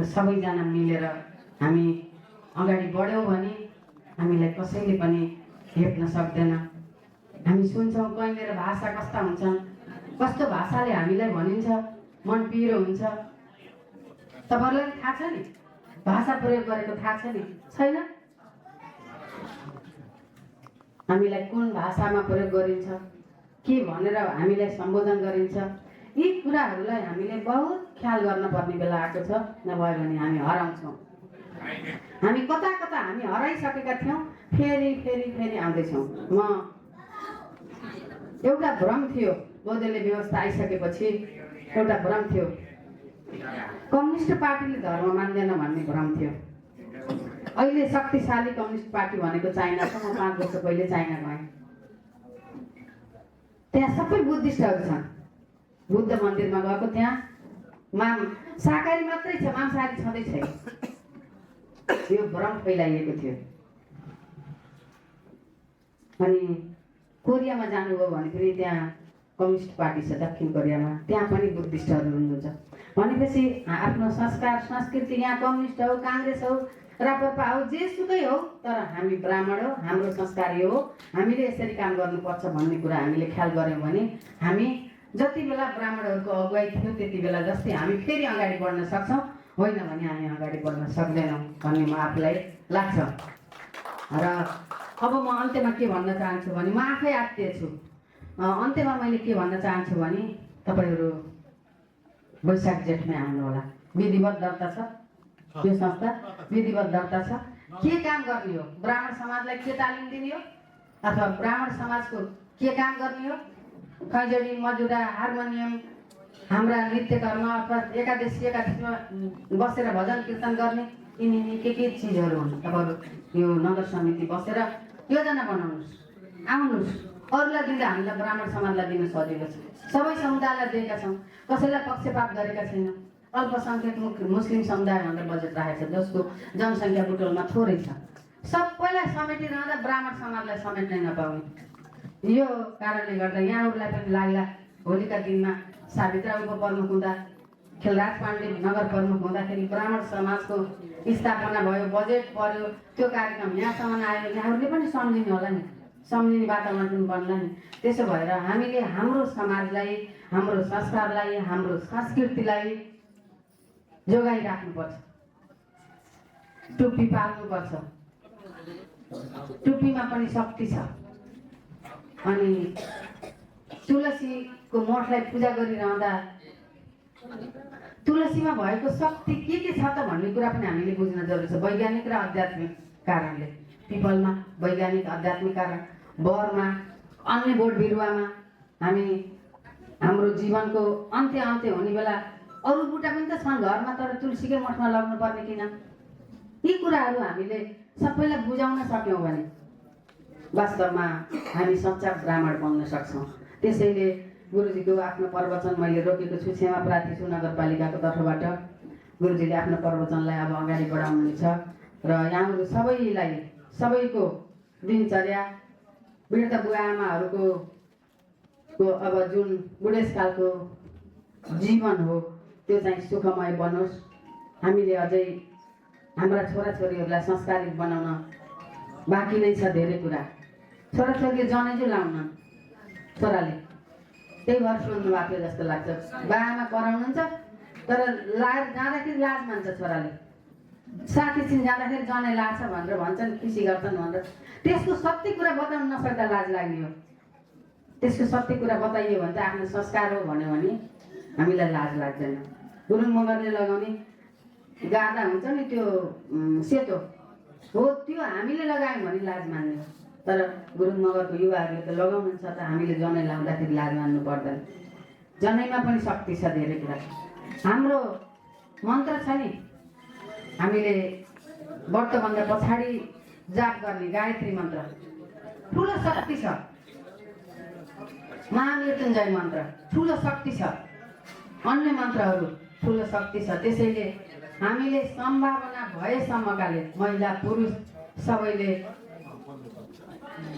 सबैजना मिलेर हामी अगाडि बढ्यौँ भने हामीलाई कसैले पनि हेप्न सक्दैन हामी सुन्छौँ कहिलेर भाषा कस्ता हुन्छन् कस्तो भाषाले हामीलाई भनिन्छ मन पिरो हुन्छ तपाईँहरूलाई थाहा छ नि भाषा प्रयोग गरेको थाहा छ नि छैन हामीलाई कुन भाषामा प्रयोग गरिन्छ के भनेर हामीलाई सम्बोधन गरिन्छ यी कुराहरूलाई हामीले बहुत ख्याल गर्न पर्ने बेला आएको छ नभए भने हामी हराउँछौँ हामी कता हामी हराइसकेका थियौँ फेरि आउँदैछौँ म एउटा भ्रम थियो बौद्धले व्यवस्था आइसकेपछि एउटा भ्रम थियो कम्युनिस्ट पार्टीले धर्म मान्दैन भन्ने भ्रम थियो अहिले शक्तिशाली कम्युनिस्ट पार्टी भनेको चाइना छ म 5 वर्ष पहिले चाइना गएँ त्यहाँ सबै बुद्धिस्टहरू छन् बुद्ध मन्दिरमा गएको त्यहाँ शाकाहारी मात्रै छ मांसाहारी छँदै छैन यो भ्रम फैलाइएको थियो अनि कोरियामा जानुभयो भने पनि त्यहाँ कम्युनिस्ट पार्टी छ दक्षिण कोरियामा त्यहाँ पनि बुद्धिस्टहरू हुनुहुन्छ भनेपछि आफ्नो संस्कार संस्कृति यहाँ कम्युनिस्ट हो काङ्ग्रेस हो राप्रपा हो जेसुकै हो तर हामी ब्राह्मण हो हाम्रो संस्कार यो हो हामीले यसरी काम गर्नुपर्छ भन्ने कुरा हामीले ख्याल गऱ्यौँ भने हामी जति बेला ब्राह्मणहरूको अगुवाई थियो त्यति बेला जस्तै हामी फेरि अगाडि बढ्न सक्छौँ होइन भने हामी अगाडि बढ्न सक्दैनौँ भन्ने म आफूलाई लाग्छ र अब म अन्त्यमा के भन्न चाहन्छु भने म आफै आत्तिए छु अन्त्यमा मैले के भन्न चाहन्छु भने तपाईँहरू वैशाख जेठमै आउनु होला। विधिवत दर्ता छ यो संस्था, विधिवत दर्ता छ। के काम गर्ने हो? ब्राह्मण समाजलाई के तालिम दिने हो अथवा ब्राह्मण समाजको के काम गर्ने हो? खैजडी, मजुरा, हार्मोनियम, हाम्रा नृत्य गर्न अथवा एकादशीमा बसेर भजन कीर्तन गर्ने, यिनी के चिजहरू हुन्। तपाईँहरू यो नगर समिति बसेर योजना बनाउनुहोस्, आउनुहोस्। अरूलाई दिँदा हामीलाई ब्राह्मण समाजलाई दिन सजिलो छ। सबै समुदायलाई दिएका छौँ, कसैलाई पक्षपात गरेका छैनौँ। अल्पसङ्ख्यक मुस्लिम समुदाय भनेर बजेट राखेको छ, जसको जनसङ्ख्या बुटोलमा थोरै छ। सबैलाई समेटिरहँदा ब्राह्मण समाजलाई समेट्नै नपाउने, यो कारणले गर्दा यहाँहरूलाई पनि लाग्ला होलीका दिनमा सावित्राको प्रमुख हुँदा, खेलराज पाण्डे नगर प्रमुख हुँदाखेरि ब्राह्मण समाजको स्थापना भयो, बजेट पर्यो, त्यो कार्यक्रम यहाँसम्म आयो, यहाँहरूले पनि सम्झिनु होला नि, सम्झिने वातावरण पनि बन्ला नि। त्यसो भएर हामीले हाम्रो समाजलाई, हाम्रो संस्कारलाई, हाम्रो संस्कृतिलाई जोगाइराख्नुपर्छ। टुप्पी पाल्नुपर्छ, टुप्पीमा पनि शक्ति छ। अनि तुलसीको मठलाई पूजा गरिरहँदा तुलसीमा भएको शक्ति के छ त भन्ने कुरा पनि हामीले बुझ्न जरुरी छ। वैज्ञानिक र आध्यात्मिक कारणले, पिपलमा वैज्ञानिक आध्यात्मिक कारण, बरमा, अन्य बोट बिरुवामा हामी हाम्रो जीवनको अन्त्य हुने बेला अरू बुटा पनि त छन् घरमा, तर तुलसीकै मठमा लग्नु पर्ने किन? यी कुराहरू हामीले सबैलाई बुझाउन सक्यौँ भने वास्तवमा हामी सच्चा ब्राह्मण बन्न सक्छौँ। त्यसैले गुरुजीको आफ्नो प्रवचन मैले रोकेको छु, क्षमा प्रार्थी छु नगरपालिकाको तर्फबाट। गुरुजीले आफ्नो प्रवचनलाई अब अगाडि बढाउनुहुन्छ र यहाँहरू सबैलाई, सबैको दिनचर्या, वृद्ध बुवा आमाहरूको अब जुन बुढेसकालको जीवन हो त्यो चाहिँ सुखमय बनोस्। हामीले अझै हाम्रा छोराछोरीहरूलाई संस्कारित बनाउन बाँकी नै छ धेरै कुरा। छोराछोरीले जनै लाउन छोराले, त्यही भएर सुन्नु भएको जस्तो लाग्छ। बाआमा कराउनुहुन्छ तर लाएर जाँदाखेरि लाज मान्छ छोराले, साथीसित जाँदाखेरि जनै लाग्छ भनेर भन्छन्, खुसी गर्छन् भनेर। त्यसको सत्य कुरा बताउन नसक्दा लाज लाग्ने हो। त्यसको सत्य कुरा बताइयो भने त आफ्नो संस्कार हो भन्यो भने हामीलाई लाज लाग्दैन। गुरुङ मगरले लगाउने गादा हुन्छ नि त्यो सेतो हो, त्यो हामीले लगायौँ भने लाज मान्ने हो। तर गुरुङ मगरको युवाहरूले त लगाउनुहुन्छ, त हामीले जनै लाउँदाखेरि लाज मान्नु पर्दैन। जनैमा पनि शक्ति छ धेरै कुरा। हाम्रो मन्त्र छ नि, हामीले व्रतभन्दा पछाडि जाप गर्ने गायत्री मन्त्र ठुलो शक्ति छ। महामृत्युञ्जय मन्त्र ठुलो शक्ति छ, अन्य मन्त्रहरू ठुलो शक्ति छ। त्यसैले हामीले सम्भावना भएसम्मकाले महिला पुरुष सबैले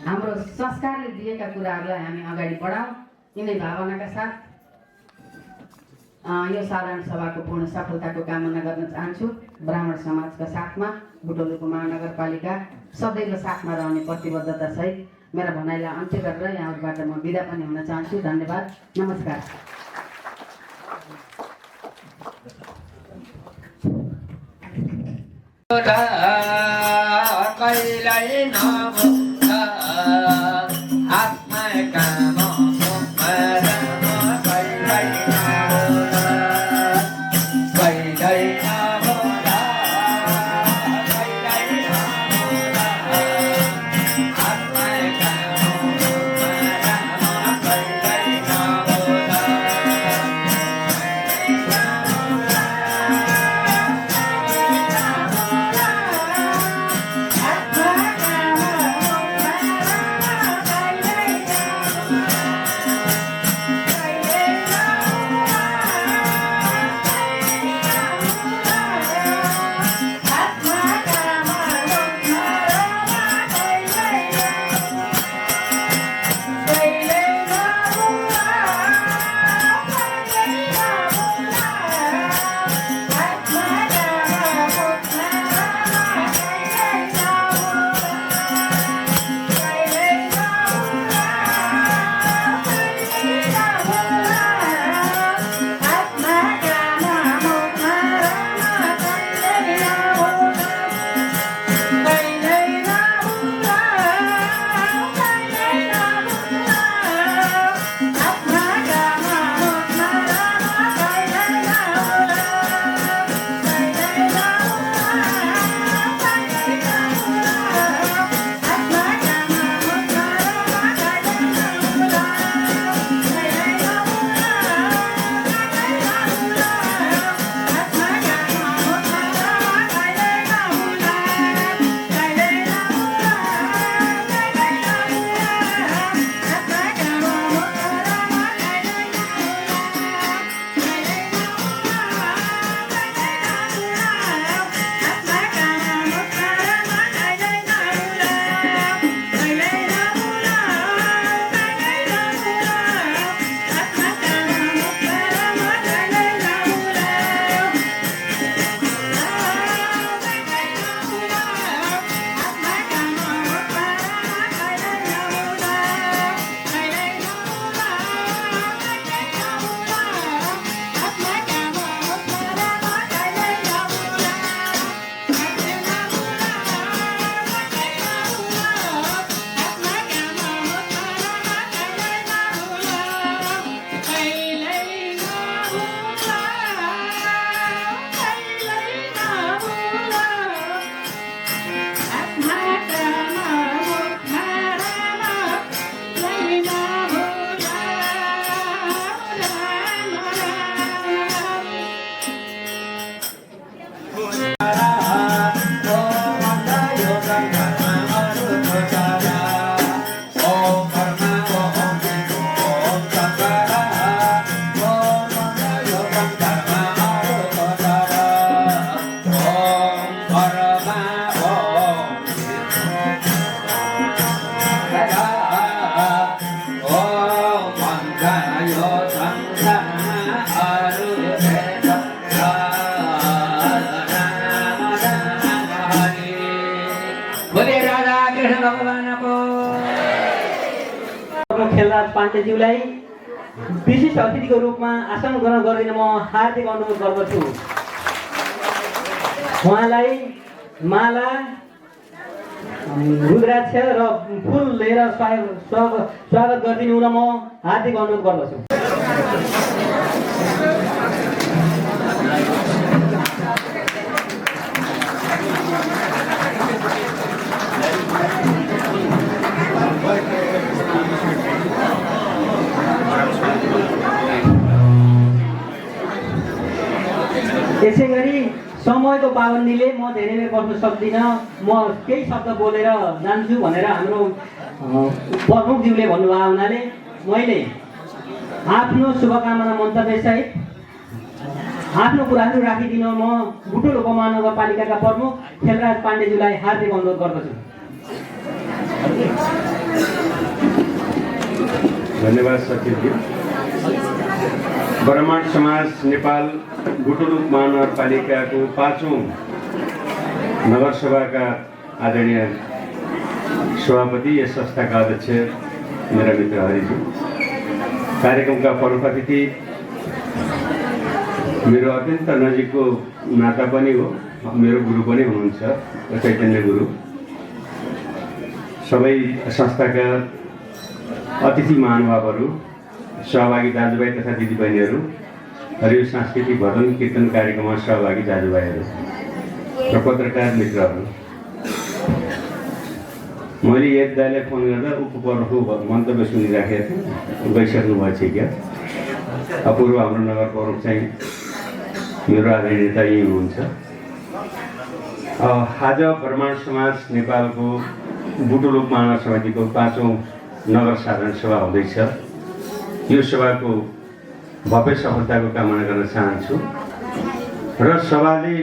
हाम्रो संस्कारले दिएका कुराहरूलाई हामी अगाडि बढाउँ। यिनै भावनाका साथ यो साधारण सभाको पूर्ण सफलताको कामना गर्न चाहन्छु। ब्राह्मण समाजका साथमा बुटोलको महानगरपालिका सदैव साथमा रहने प्रतिबद्धता सहित मेरा भनाइलाई अन्त्य गरेर यहाँबाट म बिदा पनि हुन चाहन्छु। धन्यवाद, नमस्कार। खेलराज पाण्डेज्यूलाई विशिष्ट अतिथिको रूपमा आसन ग्रहण गरिदिन म हार्दिक अनुरोध गर्दछु। उहाँलाई माला, रुद्राक्ष र फुल लिएर स्वागत गरिदिनु हुन म हार्दिक अनुरोध गर्दछु। यसै गरी समयको पाबन्दीले म धेरै बेर बस्न सक्दिनँ, म केही शब्द बोलेर जान्छु भनेर हाम्रो प्रमुखज्यूले भन्नुभयो हुनाले मैले आफ्नो शुभकामना मन्तव्यसहित आफ्नो कुराहरू राखिदिन म बुटुल उपमहानगरपालिकाका प्रमुख खेलराज पाण्डेज्यूलाई हार्दिक अनुरोध गर्दछु। धन्यवाद सचिवज्यू। ब्रह्माण्ड समाज नेपाल बुटुलुक महानगरपालिकाको 5औं नगरसभाका आदरणीय सभापति, यस संस्थाका अध्यक्ष मेरा मित्र हरिजी, कार्यक्रमका प्रमुख अतिथि, मेरो अत्यन्त नजिकको नाता पनि हो, मेरो गुरु पनि हुनुहुन्छ चैतन्य गुरु, सबै संस्थाका अतिथि महानुभावहरू, सहभागी दाजुभाइ तथा दिदीबहिनीहरू र यो सांस्कृतिक भजन कीर्तन कार्यक्रममा सहभागी दाजुभाइहरू र पत्रकार मित्रहरू, मैले एक दाइलाई फोन गर्दा उपप्रमुखको मन्तव्य सुनिराखेको थिएँ, गइसक्नु भएछ क्या। अपूर्व हाम्रो नगर प्रमुख चाहिँ मेरो आदरणीय नेता यही हुनुहुन्छ। आज ब्रह्माण्ड समाज नेपालको बुटुलुक महानगर समितिको 5औं नगर साधारण सभा हुँदैछ। यो सभाको भव्य सफलताको कामना गर्न चाहन्छु र सभाले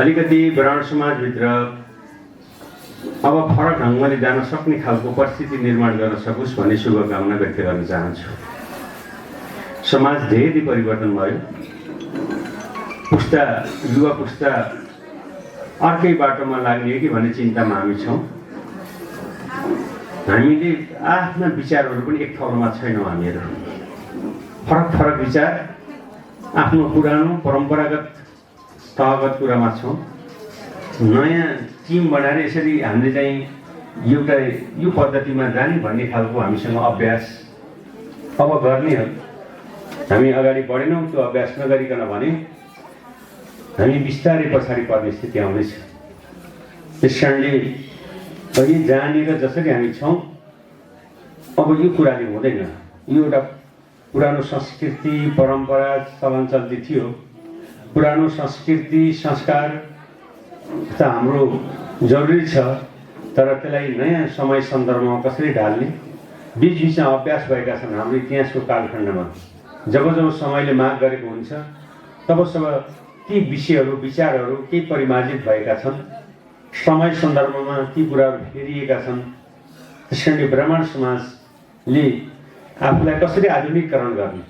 अलिकति ब्राह्मण समाजभित्र अब फरक ढङ्गले जान सक्ने खालको परिस्थिति निर्माण गर्न सकोस् भन्ने शुभकामना व्यक्त गर्न चाहन्छु। समाज धेरै परिवर्तन भयो, युवा पुस्ता अर्कै बाटोमा लाग्ने कि भन्ने चिन्तामा हामी छौँ। हामीले आफ्ना विचारहरू पनि एक ठाउँमा छैनौँ, हामीहरू फरक विचार, आफ्नो पुरानो परम्परागत तहगत कुरामा छौँ। नयाँ टिम बनाएर यसरी हामीले चाहिँ एउटा यो पद्धतिमा जाने भन्ने खालको हामीसँग अभ्यास अब गर्ने हो। हामी अगाडि बढेनौँ, त्यो अभ्यास नगरिकन भने हामी बिस्तारै पछाडि पर्ने स्थिति आउँदैछ। त्यस कारणले अहिले जहाँनिर जसरी हामी छौँ अब यो कुराले हुँदैन। यो एउटा पुरानो संस्कृति परम्परा चलन चल्ती थियो, पुरानो संस्कृति संस्कार त हाम्रो जरुरी छ, तर त्यसलाई नयाँ समय सन्दर्भमा कसरी ढाल्ने बिचबिचमा अभ्यास भएका छन्। हाम्रो इतिहासको कालखण्डमा जब समयले माग गरेको हुन्छ तब ती विषयहरू विचारहरू केही परिमार्जित भएका छन्, समय सन्दर्भमा ती कुराहरू फेरिएका छन्। त्यसकारणले ब्राह्मण समाजले आफूलाई कसरी आधुनिकीकरण गर्ने,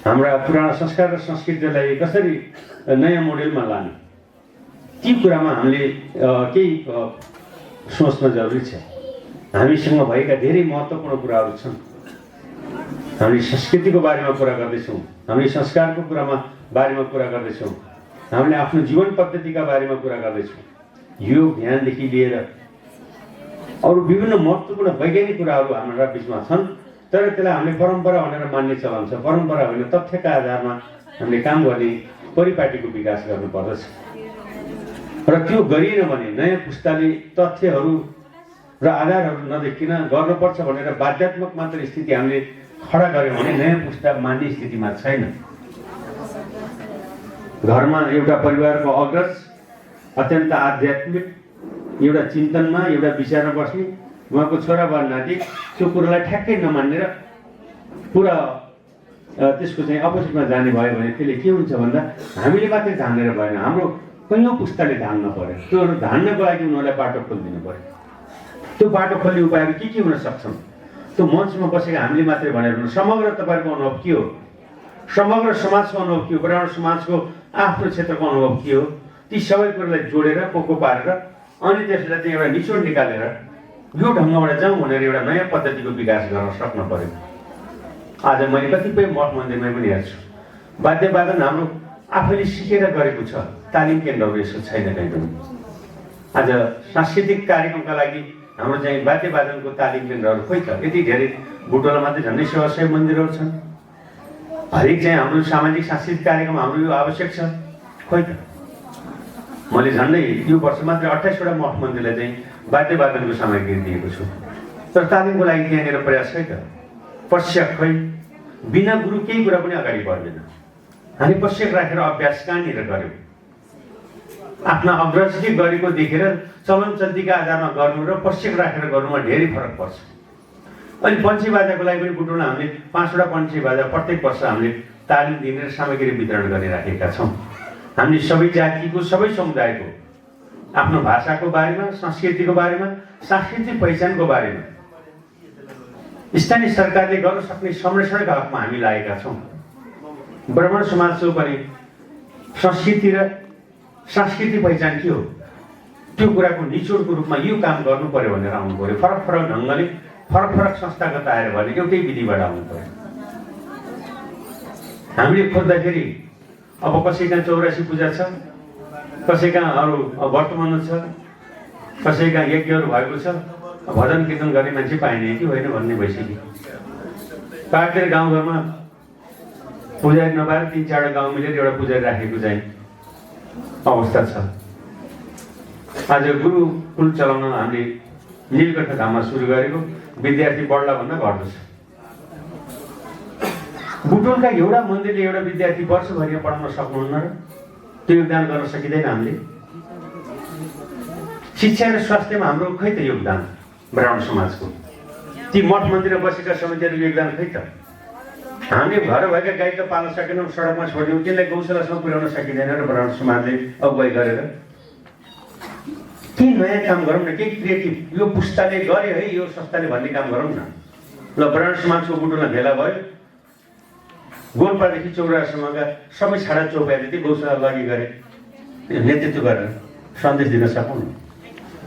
हाम्रा पुराना संस्कार र संस्कृतिलाई कसरी नयाँ मोडेलमा लाने, ती कुरामा हामीले केही सोच्न जरुरी छ। हामीसँग भएका धेरै महत्त्वपूर्ण कुराहरू छन्। हामी संस्कृतिको बारेमा कुरा गर्दैछौँ, हामी संस्कारको बारेमा कुरा गर्दैछौँ, हामीले आफ्नो जीवन पद्धतिका बारेमा कुरा गर्दैछौँ। योग ध्यानदेखि लिएर अरू विभिन्न महत्त्वपूर्ण वैज्ञानिक कुराहरू हाम्रा बिचमा छन्, तर त्यसलाई हामीले परम्परा भनेर मान्ने चलन छ। परम्परा होइन, तथ्यका आधारमा हामीले काम गर्ने परिपाटीको विकास गर्नुपर्दछ र त्यो गरिएन भने नयाँ पुस्ताले तथ्यहरू र आधारहरू नदेखिन गर्नुपर्छ भनेर बाध्यात्मक मात्र स्थिति हामीले खडा गऱ्यौँ भने नयाँ पुस्ता मान्ने स्थितिमा छैन। घरमा एउटा परिवारको अग्रज अत्यन्त आध्यात्मिक एउटा चिन्तनमा एउटा विचारमा बस्ने उहाँको छोरा वा नाति त्यो कुरालाई ठ्याक्कै नमानेर पुरा त्यसको चाहिँ अपोजिटमा जाने भयो भने त्यसले के हुन्छ भन्दा हामीले मात्रै धानेर भएन, हाम्रो कैयौँ पुस्ताले धान्न पर्यो। त्यो धान्नको लागि उनीहरूलाई बाटो खोलिदिनु पर्यो। त्यो बाटो खोल्ने उपायहरू के हुन सक्छन्? त्यो मञ्चमा बसेका हामीले मात्रै भनेर समग्र तपाईँहरूको अनुभव के हो, समग्र समाजको अनुभव के हो, ब्राह्मण समाजको आफ्नो क्षेत्रको अनुभव के हो, ती सबै कुरालाई जोडेर पोको पारेर अनि त्यसलाई चाहिँ एउटा निचोड निकालेर यो ढङ्गबाट जाउँ भनेर एउटा नयाँ पद्धतिको विकास गर्न सक्न पर्यो। आज मैले कतिपय मठ मन्दिरमा पनि हेर्छु वाद्यवादन हाम्रो आफैले सिकेर गरेको छ, तालिम केन्द्रहरू यसो छैन कहीँ पनि। आज सांस्कृतिक कार्यक्रमका लागि हाम्रो चाहिँ वाद्यवादनको तालिम केन्द्रहरू खोइ त, यति धेरै बुटोलमा मात्रै झन्डै 100 मन्दिरहरू छन्। हरेक चाहिँ हाम्रो सामाजिक सांस्कृतिक कार्यक्रम हाम्रो यो आवश्यक छ, खोइ त। मैले झन्डै यो वर्ष मात्रै 28वटा मठ मन्दिरलाई चाहिँ वाद्यवादनको सामग्री दिएको छु, तर तालिमको लागि त्यहाँनिर प्रयास खै त। पश्चात खै, बिना गुरु केही कुरा पनि अगाडि बढ्दैन। हामी पश्चात राखेर अभ्यास कहाँनिर गऱ्यौँ? आफ्ना अग्रजले गरेको देखेर चलन चल्तीका आधारमा गर्नु र पश्चात राखेर गर्नुमा धेरै फरक पर्छ। अनि पञ्चे बाजाको लागि पनि बुटोलमा हामीले 5वटा पञ्चे बाजा प्रत्येक वर्ष हामीले तालिम दिने र सामग्री वितरण गरिराखेका छौँ। हामीले सबै जातिको, सबै समुदायको आफ्नो भाषाको बारेमा, संस्कृतिको बारेमा, सांस्कृतिक पहिचानको बारेमा स्थानीय सरकारले गर्न सक्ने संरक्षणका हकमा हामी लागेका छौँ। ब्राह्मण समाजको पनि संस्कृति र सांस्कृतिक पहिचान के हो त्यो कुराको निचोडको रूपमा यो काम गर्नु पर्यो भनेर आउनु पर्यो। फरक फरक ढङ्गले, फरक फरक संस्थागत आएर भने एउटै विधिबाट आउनु पर्यो। हामीले खोज्दाखेरि अब कसैका 84 पूजा छ, कसैका अरू वर्तमान छ, कसैका यज्ञहरू भएको छ, भजन कीर्तन गर्ने मान्छे पाइने कि होइन भन्ने भइसक्यो। पार्टीले गाउँघरमा पुजारी नपाएर 3-4 गाउँ मिलेर एउटा पुजारी राखेको चाहिँ अवस्था छ। आज गुरुकुल चलाउन हामीले नीलकण्ठ धाममा सुरु गरेको, विद्यार्थी बढ्ला भन्दा घट्दो छ। बुटोलका एउटा मन्दिरले एउटा विद्यार्थी वर्षभरि पढाउन सक्नुहुन्न र त्यो योगदान गर्न सकिँदैन हामीले। शिक्षा र स्वास्थ्यमा हाम्रो खै त योगदान ब्राह्मण समाजको? ती मठ मन्दिरमा बसेका समितिहरू योगदान खै त? हामीले घर भएका गाई त पाल्न सकेनौँ, सडकमा छोड्यौँ, त्यसलाई गौशालासम्म पुर्याउन सकिँदैन र ब्राह्मण समाजले अगुवाई गरेर के नयाँ काम गरौँ न, के क्रिएटिभ, यो पुस्ताले गरे है, यो संस्थाले भन्ने काम गरौँ न। ल, ब्राह्मण समाजको बुटोलमा भेला भयो, गोलपादेखि चौरासम्मका सबै छाडा चौपाईले त्यो गौशाला लागि गरे, नेतृत्व गरेर सन्देश दिन सकौँ न।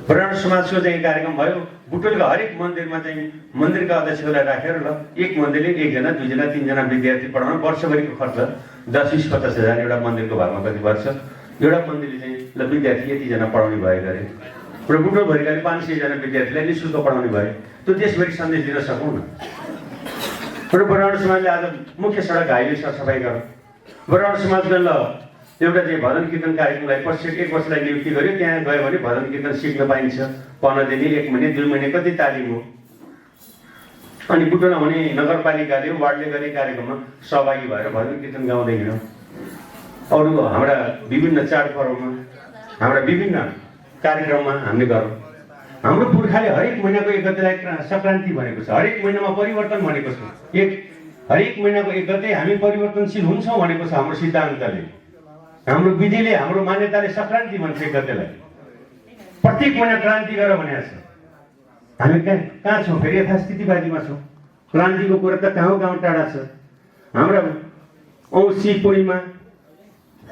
ब्राह्मण समाजको चाहिँ कार्यक्रम भयो, बुटोलका हरेक मन्दिरमा चाहिँ मन्दिरका अध्यक्षलाई राखेर ल एक मन्दिरले 1जना 2जना 3जना विद्यार्थी पढाउन वर्षभरिको खर्च 10-20-50 हजार एउटा मन्दिरको भागमा कति पर्छ? एउटा मन्दिरले चाहिँ ल विद्यार्थी यतिजना पढाउने भए गरे र बुटोलभरिकाले 500जना विद्यार्थीलाई निःशुल्क पढाउने भए, त्यो देशभरि सन्देश दिन सकौँ न। र ब्राह्मण समाजले आज मुख्य सडक हाइवे सरसफाइ गरौँ। ब्राह्मण समाजले ल एउटा चाहिँ भजन कीर्तन कार्यक्रमलाई पश्चात 1 वर्षलाई नियुक्ति गर्यो, त्यहाँ गयो भने भजन कीर्तन सिक्न पाइन्छ। 15 दिन, 1 महिना, 2 महिना कति तालिम हो। अनि बुटोलमा हुने नगरपालिकाले, वार्डले गर्ने कार्यक्रममा सहभागी भएर भजन कीर्तन गाउँदै हिँड्यौँ। अरू हाम्रा विभिन्न चाडपर्वमा, हाम्रा विभिन्न कार्यक्रममा हामीले गरौँ। हाम्रो पुर्खाले हरेक महिनाको 1 गतेलाई सङ्क्रान्ति भनेको छ, हरेक महिनामा परिवर्तन भनेको छ। हरेक महिनाको 1 गते हामी परिवर्तनशील हुन्छौँ भनेको छ हाम्रो सिद्धान्तले। हाम्रो विधिले, हाम्रो मान्यताले सङ्क्रान्ति भन्छ 1 गतेलाई। प्रत्येक महिना क्रान्ति गर भनेको छ। हामी कहाँ छौँ? फेरि यथास्थितिवादीमा छौँ। क्रान्तिको कुरा त गाउँ टाढा छ। हाम्रा औँसी पूर्णिमा,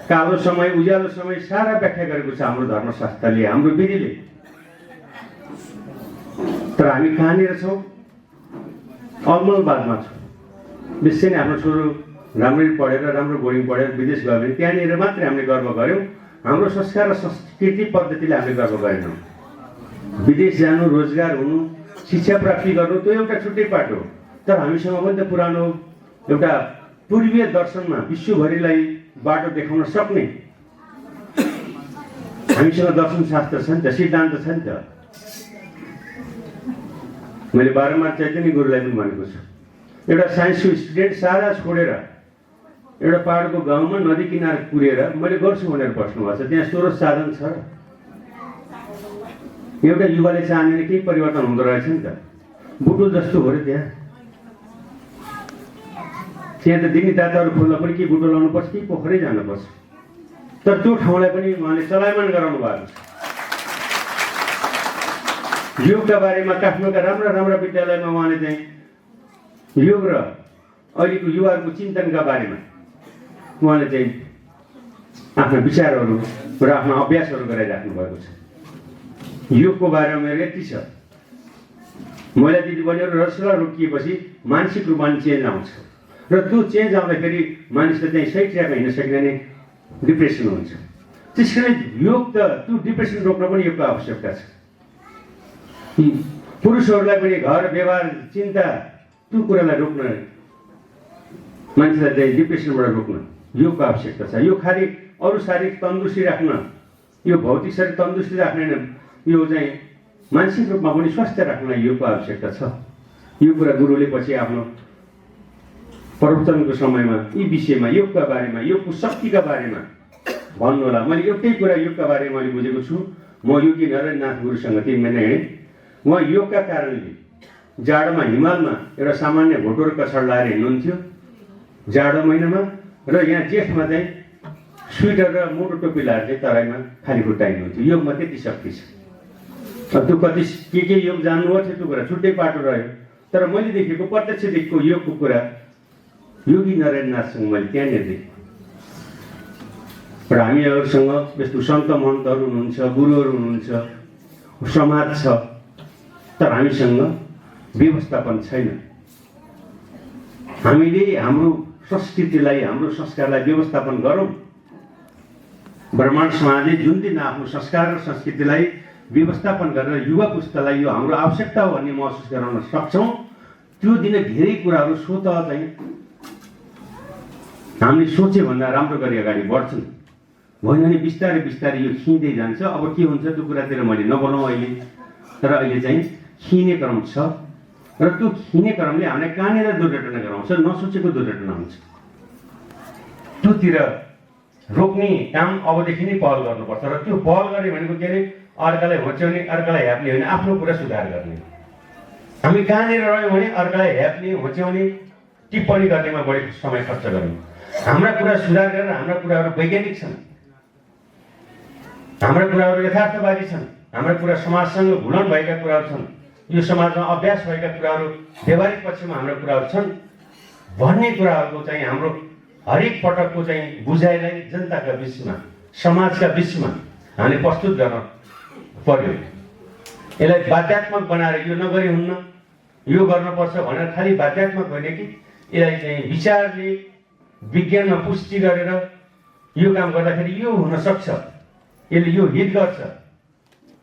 कालो समय, उज्यालो समय सारा व्याख्या गरेको छ हाम्रो धर्मशास्त्रले, हाम्रो विधिले। तर हामी कहाँनिर छौँ? अलमलबादमा छौँ। विशेष नै हाम्रो छोरो राम्ररी पढेर, राम्रो बोर्डिङ पढेर विदेश गयो भने त्यहाँनिर मात्रै हामीले गर्व गऱ्यौँ। हाम्रो संस्कार र संस्कृति पद्धतिले हामीले गर्व गरेनौँ। विदेश जानु, रोजगार हुनु, शिक्षा प्राप्ति गर्नु त्यो एउटा छुट्टै पाठ हो। तर हामीसँग पनि त पुरानो एउटा पूर्वीय दर्शनमा विश्वभरिलाई बाटो देखाउन सक्ने हामीसँग दर्शनशास्त्र छ नि त, सिद्धान्त छ नि त। मैले बारम्बार चैतन्य गुरुलाई पनि भनेको छु, एउटा साइन्सको स्टुडेन्ट सारा छोडेर एउटा पहाडको गाउँमा नदी किनार पुगेर मैले गर्छु भनेर बस्नुभएको छ। त्यहाँ स्रोत साधन छ। एउटा युवाले चाहने केही परिवर्तन हुँदो रहेछ नि त। बुटोल जस्तो हो र त्यहाँ त दिने दाताहरू खोल्न पनि के बुटोल आउनुपर्छ कि पोखरै जानुपर्छ। तर त्यो ठाउँलाई पनि उहाँले चलायमान गराउनु भएको छ। योगका बारेमा काठमाडौँका राम्रा राम्रा विद्यालयमा उहाँले चाहिँ योग र अहिलेको युवाहरूको चिन्तनका बारेमा उहाँले चाहिँ आफ्ना विचारहरू र आफ्ना अभ्यासहरू गराइराख्नु भएको छ। योगको बारेमा मेरो यति छ, महिला दिदीबहिनीहरू रसुवा रोकिएपछि मानसिक रूपमा चेन्ज आउँछ र त्यो चेन्ज आउँदाखेरि मानिसले चाहिँ सही ट्र्याकमा हिँड्न सकिँदैन, डिप्रेसन हुन्छ। त्यसकारण योग त त्यो डिप्रेसन रोक्न पनि योगको आवश्यकता छ। पुरुषहरूलाई पनि घर व्यवहार चिन्ता त्यो कुरालाई रोक्न, मान्छेलाई चाहिँ डिप्रेसनबाट रोक्न योगको आवश्यकता छ। यो खालि अरू शारीरिक तन्दुरुस्ती राख्न, यो भौतिक शरीर तन्दुरुस्ती राख्ने, यो चाहिँ मानसिक रूपमा पनि स्वास्थ्य राख्नलाई योगको आवश्यकता छ। यो कुरा गुरुले पछि आफ्नो प्रवचनको समयमा यी विषयमा, योगका बारेमा, योगको शक्तिका बारेमा भन्नु होला। मैले एउटै कुरा योगका बारेमा मैले बुझेको छु। म योगी नरेन्द्रनाथ गुरुसँग 3 महिना हिँडेँ। उहाँ योगका कारणले जाडोमा हिमालमा एउटा सामान्य भोटो र कछाड लाएर हिँड्नुहुन्थ्यो जाडो महिनामा, र यहाँ जेठमा चाहिँ स्वेटर र मोटो टोपी लाएर चाहिँ तराईमा खाली खुट्टा हिँड्नुहुन्थ्यो। योगमा त्यति शक्ति छ। त्यो कति के योग जान्नुभएको थियो त्यो कुरा छुट्टै पाटो रह्यो। तर मैले देखेको प्रत्यक्ष देखेको योगको कुरा योगी नरेन्द्रनाथसँग मैले त्यहाँनिर देखेँ। र हामीहरूसँग यस्तो सन्त महन्तहरू हुनुहुन्छ, गुरुहरू हुनुहुन्छ, समाज छ, तर हामीसँग व्यवस्थापन छैन। हामीले हाम्रो संस्कृतिलाई, हाम्रो संस्कारलाई व्यवस्थापन गरौँ। ब्राह्मण समाजले जुन दिन आफ्नो संस्कार र संस्कृतिलाई व्यवस्थापन गरेर युवा पुस्तालाई यो हाम्रो आवश्यकता हो भन्ने महसुस गराउन सक्छौँ, त्यो दिन धेरै कुराहरू स्वतः चाहिँ हामीले सोचे भन्दा राम्रो गरी अगाडि बढ्छन्। होइन भने बिस्तारै बिस्तारै यो खिँदै जान्छ। अब के हुन्छ त्यो कुरातिर मैले नबोलौँ अहिले, तर अहिले चाहिँ खिने क्रम छ र त्यो खिने क्रमले हामीलाई कहाँनिर दुर्घटना गराउँछ, नसोचेको दुर्घटना हुन्छ। त्योतिर रोक्ने काम अबदेखि नै पहल गर्नुपर्छ। र त्यो पहल गर्ने भनेको के अरे, अर्कालाई होच्याउने, अर्कालाई ह्याप्ने होइन, आफ्नो कुरा सुधार गर्ने। हामी कहाँनिर रह्यौँ भने अर्कालाई ह्याप्ने, होच्याउने, टिप्पणी गर्नेमा बढी समय खर्च गर्यौँ। हाम्रा कुरा सुधार गरेर हाम्रा कुराहरू वैज्ञानिक छन्, हाम्रा कुराहरू यथार्थवादी छन्, हाम्रा कुरा समाजसँग घुलन भएका कुराहरू छन्, यो समाजमा अभ्यास भएका कुराहरू, व्यवहारिक पक्षमा हाम्रा कुराहरू छन् भन्ने कुराहरूको चाहिँ हाम्रो हरेक पटकको चाहिँ बुझाइलाई जनताका बिचमा, समाजका बिचमा हामीले प्रस्तुत गर्न पर्यो। यसलाई बाध्यात्मक बनाएर यो नगरी हुन्न, यो गर्नुपर्छ भनेर खालि बाध्यात्मक होइन कि यसलाई चाहिँ विचारले, विज्ञानमा पुष्टि गरेर यो काम गर्दाखेरि यो हुन सक्छ, यसले यो हित गर्छ।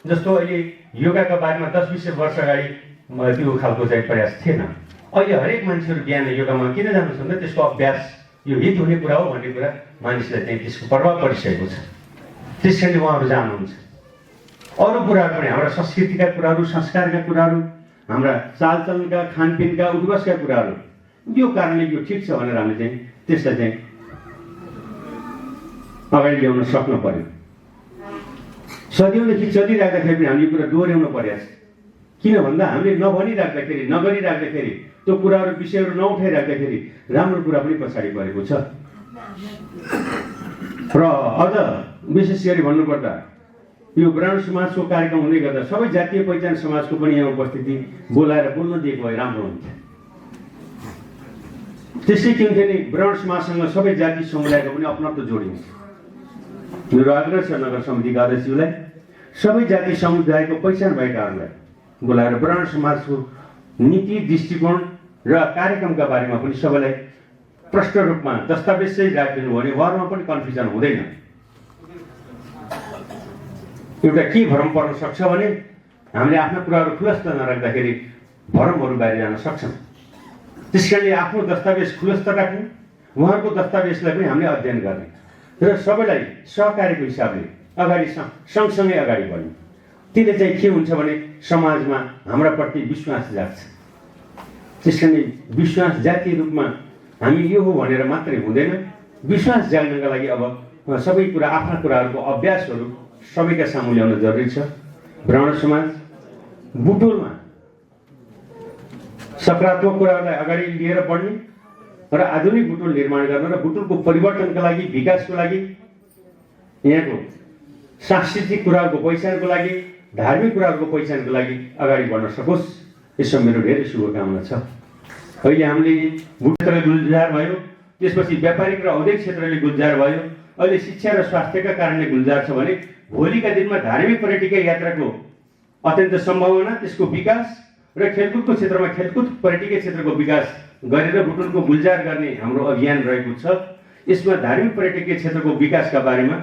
जस्तो अहिले योगाका बारेमा 10-20 वर्ष अगाडि त्यो खालको चाहिँ प्रयास थिएन। अहिले हरेक मान्छेहरू बिहान योगामा किन जानु छ भन्दा त्यसको अभ्यास यो हित हुने कुरा हो भन्ने कुरा मानिसलाई चाहिँ त्यसको प्रभाव परिसकेको छ। त्यसैले उहाँहरू जानुहुन्छ। अरू कुराहरू पनि, हाम्रा संस्कृतिका कुराहरू, संस्कारका कुराहरू, हाम्रा चालचलनका, खानपिनका, उद्वासका कुराहरू, यो कारणले यो ठिक छ भनेर हामीले चाहिँ त्यसलाई चाहिँ अगाडि ल्याउन सक्नु पर्यो। सदियौँदेखि चलिराख्दाखेरि पनि हामीले यो कुरा दोहोऱ्याउनु परेको छ। किन भन्दा हामीले नभनिराख्दाखेरि, नगरिराख्दाखेरि, त्यो कुराहरू, विषयहरू नउठाइराख्दाखेरि राम्रो कुरा पनि पछाडि परेको छ। र अझ विशेष गरी भन्नुपर्दा यो ब्राह्मण समाजको कार्यक्रम हुँदै गर्दा सबै जातीय पहिचान समाजको पनि यहाँ उपस्थिति बोलाएर बोल्न दिएको भए राम्रो हुन्थ्यो। त्यसै के हुन्थ्यो नि, ब्राह्मण समाजसँग सबै जाति समुदायको पनि अपनत्व जोडिन्छ। मेरो आग्रह छ नगर समितिका अध्यक्षज्यूलाई, सबै जाति समुदायको पहिचान भएकाहरूलाई बोलाएर ब्राह्मण समाजको नीति, दृष्टिकोण र कार्यक्रमका बारेमा पनि सबैलाई प्रष्ट रूपमा दस्तावेज चाहिँ राखिदिनु भने उहाँहरूमा पनि कन्फ्युजन हुँदैन। एउटा के भरम पर्न सक्छ भने हामीले आफ्ना कुराहरू खुलस्त नराख्दाखेरि भरमहरू बाहिर जान सक्छन्। त्यसकारणले आफ्नो दस्तावेज खुलस्त राख्ने, उहाँहरूको दस्तावेजलाई पनि हामीले अध्ययन गर्ने र सबैलाई सहकारीको हिसाबले अगाडि सँगसँगै अगाडि बढ्ने। त्यसले चाहिँ के हुन्छ भने समाजमा हाम्रा प्रति विश्वास जाग्छ। त्यसकारणले विश्वास जातीय रूपमा हामी यो हो भनेर मात्रै हुँदैन। विश्वास जाग्नका लागि अब सबै कुरा, आफ्ना कुराहरूको अभ्यासहरू सबैका सामु ल्याउन जरुरी छ। ब्राह्मण समाज बुटोलमा सकारात्मक कुराहरूलाई अगाडि लिएर बढ्ने र आधुनिक बुटोल निर्माण गर्न र बुटोलको परिवर्तनका लागि, विकासको लागि, यहाँको सांस्कृतिक कुराहरूको पहिचानको लागि, धार्मिक कुराहरूको पहिचानको लागि अगाडि बढ्न सकोस्, यसो मेरो धेरै शुभकामना छ। अहिले हामीले बुटोलले गुल्जार भयो, त्यसपछि व्यापारिक र औद्योगिक क्षेत्रले गुल्जार भयो, अहिले शिक्षा र स्वास्थ्यका कारणले गुल्जार छ भने भोलिका दिनमा धार्मिक पर्यटकीय यात्राको अत्यन्त सम्भावना, त्यसको विकास र खेलकुदको क्षेत्रमा खेलकुद पर्यटकीय क्षेत्रको विकास गरेर बुटुलको गुल्जार गर्ने हाम्रो अभियान रहेको छ। यसमा धार्मिक पर्यटकीय क्षेत्रको विकासका बारेमा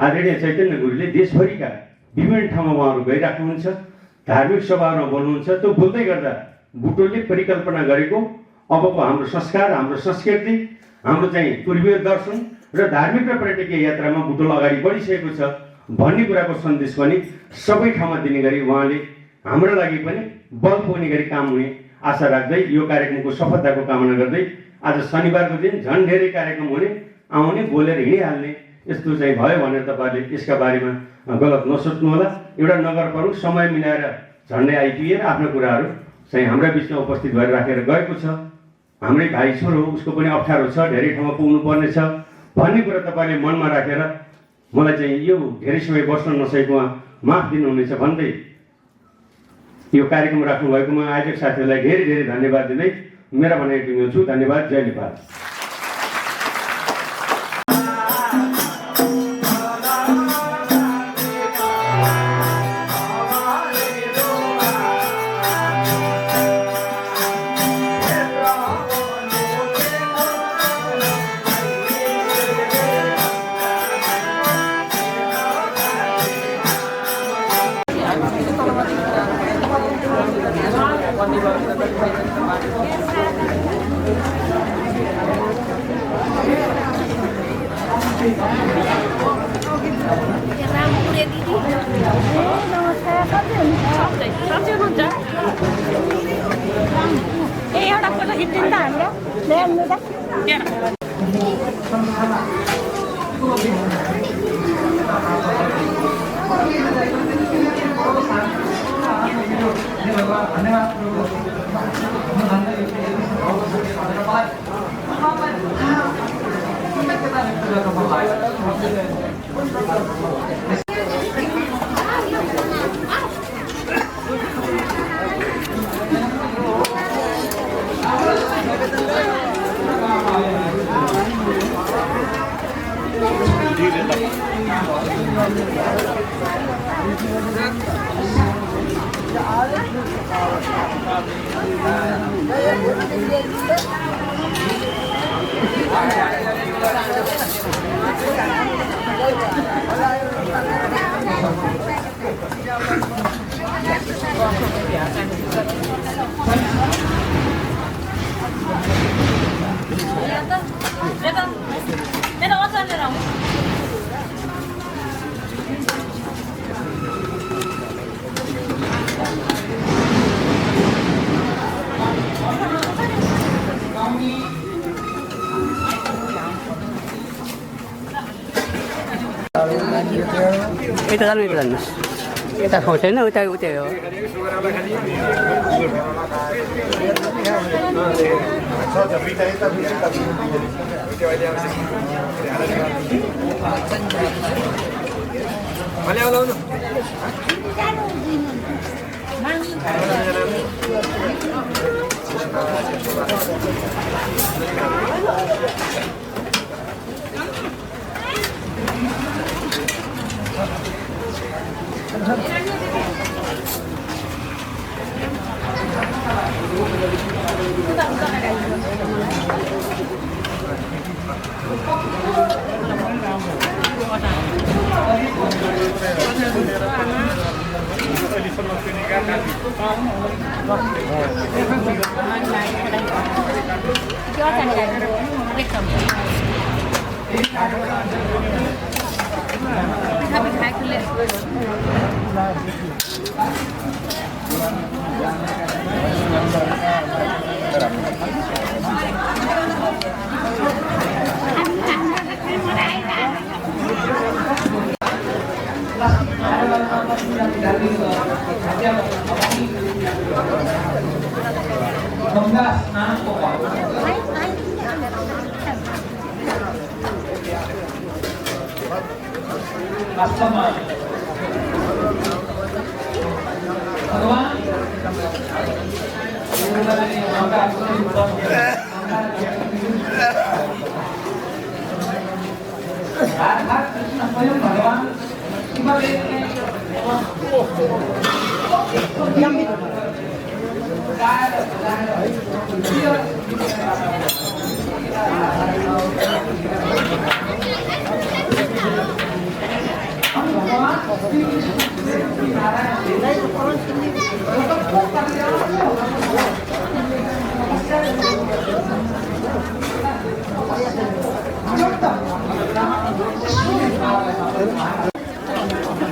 आदरणीय चैतन्य गुरुले देशभरिका विभिन्न ठाउँमा उहाँहरू गइराख्नुहुन्छ, धार्मिक सभाहरूमा बोल्नुहुन्छ। त्यो बोल्दै गर्दा बुटोलले परिकल्पना गरेको अबको हाम्रो संस्कार, हाम्रो संस्कृति, हाम्रो चाहिँ पूर्वीय दर्शन र धार्मिक र पर्यटकीय यात्रामा बुटोल अगाडि बढिसकेको छ भन्ने कुराको सन्देश पनि सबै ठाउँमा दिने गरी उहाँले हाम्रो लागि पनि बल पुग्ने गरी काम हुने आशा राख्दै यो कार्यक्रमको सफलताको कामना गर्दै आज शनिबारको दिन झन् धेरै कार्यक्रम हुने, आउने, बोलेर हिँडिहाल्ने यस्तो चाहिँ भयो भनेर तपाईँहरूले यसका बारेमा गलत नसोच्नुहोला। एउटा नगर प्रमुख समय मिलाएर झन्डै आइपुगेर आफ्नो कुराहरू चाहिँ हाम्रा बिचमा उपस्थित भएर राखेर गएको छ। हाम्रै भाइ छोरो, उसको पनि अप्ठ्यारो छ, धेरै ठाउँमा पुग्नु पर्ने छ भन्ने कुरा तपाईँले मनमा राखेर मलाई चाहिँ यो धेरै समय बस्न नसकेकोमा माफ दिनुहुनेछ भन्दै यो कार्यक्रम राख्नुभएकोमा आयोजक साथीहरूलाई धेरै धेरै धन्यवाद दिँदै मेरा भनाइ टुङ्ग्याउँछु। धन्यवाद। जय Nepal. Ito kami plan. Ito ko sa na uta uta yo.